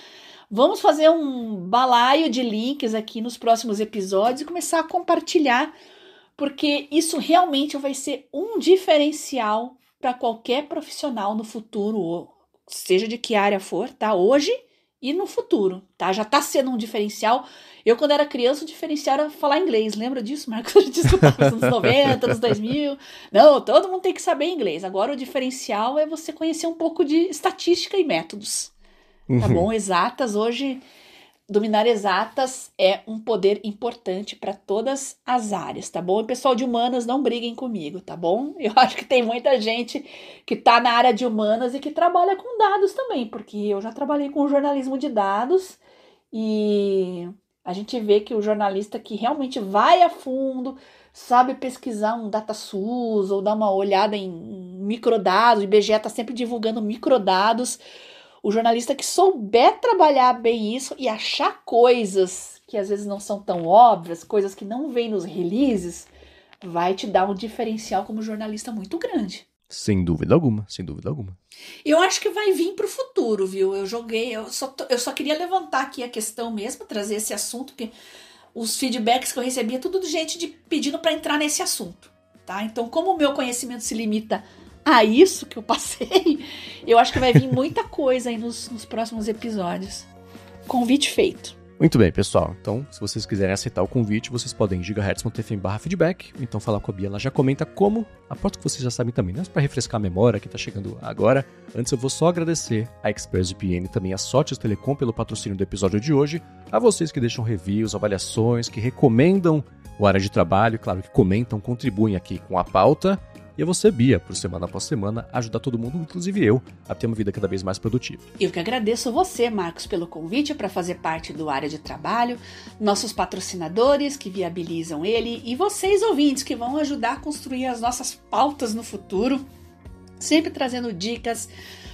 Vamos fazer um balaio de links aqui nos próximos episódios e começar a compartilhar, porque isso realmente vai ser um diferencial para qualquer profissional no futuro, seja de que área for, tá? Hoje e no futuro, tá? Já tá sendo um diferencial. Eu, quando era criança, o diferencial era falar inglês. Lembra disso, Marcos? Eu disse que nos anos 90, nos 2000. Não, todo mundo tem que saber inglês. Agora, o diferencial é você conhecer um pouco de estatística e métodos. Tá bom? Exatas, hoje, dominar exatas é um poder importante para todas as áreas, tá bom? E pessoal de humanas, não briguem comigo, tá bom? Eu acho que tem muita gente que tá na área de humanas e que trabalha com dados também, porque eu já trabalhei com jornalismo de dados e a gente vê que o jornalista que realmente vai a fundo, sabe pesquisar um DataSUS ou dar uma olhada em microdados, o IBGE está sempre divulgando microdados. O jornalista que souber trabalhar bem isso e achar coisas que às vezes não são tão óbvias, coisas que não vêm nos releases, vai te dar um diferencial como jornalista muito grande. Sem dúvida alguma, sem dúvida alguma. Eu acho que vai vir pro futuro, viu? Eu só queria levantar aqui a questão mesmo, trazer esse assunto, porque os feedbacks que eu recebia, tudo de gente pedindo para entrar nesse assunto, tá? Então, como o meu conhecimento se limita a isso que eu passei, eu acho que vai vir muita coisa aí nos próximos episódios. Convite feito. Muito bem, pessoal. Então, se vocês quiserem aceitar o convite, vocês podem ir em gigahertz.fm/feedback. Então, falar com a Bia, ela já comenta como. Aposto que vocês já sabem também, né? Para refrescar a memória que tá chegando agora. Antes, eu vou só agradecer a ExpressVPN e também a Sotes Telecom pelo patrocínio do episódio de hoje. A vocês que deixam reviews, avaliações, que recomendam o Área de Trabalho, claro que comentam, contribuem aqui com a pauta. E a você, Bia, por semana após semana, ajudar todo mundo, inclusive eu, a ter uma vida cada vez mais produtiva. Eu que agradeço você, Marcos, pelo convite para fazer parte do Área de Trabalho, nossos patrocinadores que viabilizam ele e vocês, ouvintes, que vão ajudar a construir as nossas pautas no futuro, sempre trazendo dicas,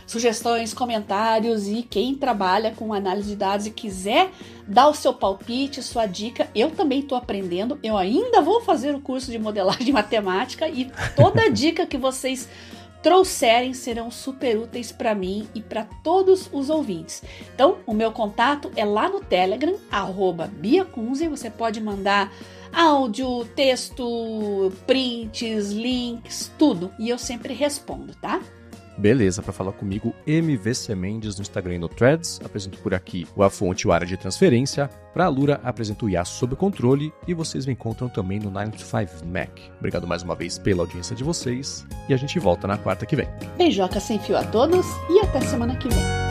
sugestões, comentários, e quem trabalha com análise de dados e quiser dar o seu palpite, sua dica, eu também estou aprendendo, eu ainda vou fazer o curso de modelagem matemática e toda dica que vocês trouxerem serão super úteis para mim e para todos os ouvintes. Então, o meu contato é lá no Telegram, @BiaKunze, você pode mandar áudio, texto, prints, links, tudo, e eu sempre respondo, tá? Beleza, para falar comigo, MVC Mendes no Instagram e no Threads. Apresento por aqui o A Fonte, o Área de Transferência. Para a Lura, apresento o IA sob controle. E vocês me encontram também no 9to5 Mac. Obrigado mais uma vez pela audiência de vocês. E a gente volta na quarta que vem. Beijoca sem fio a todos e até semana que vem.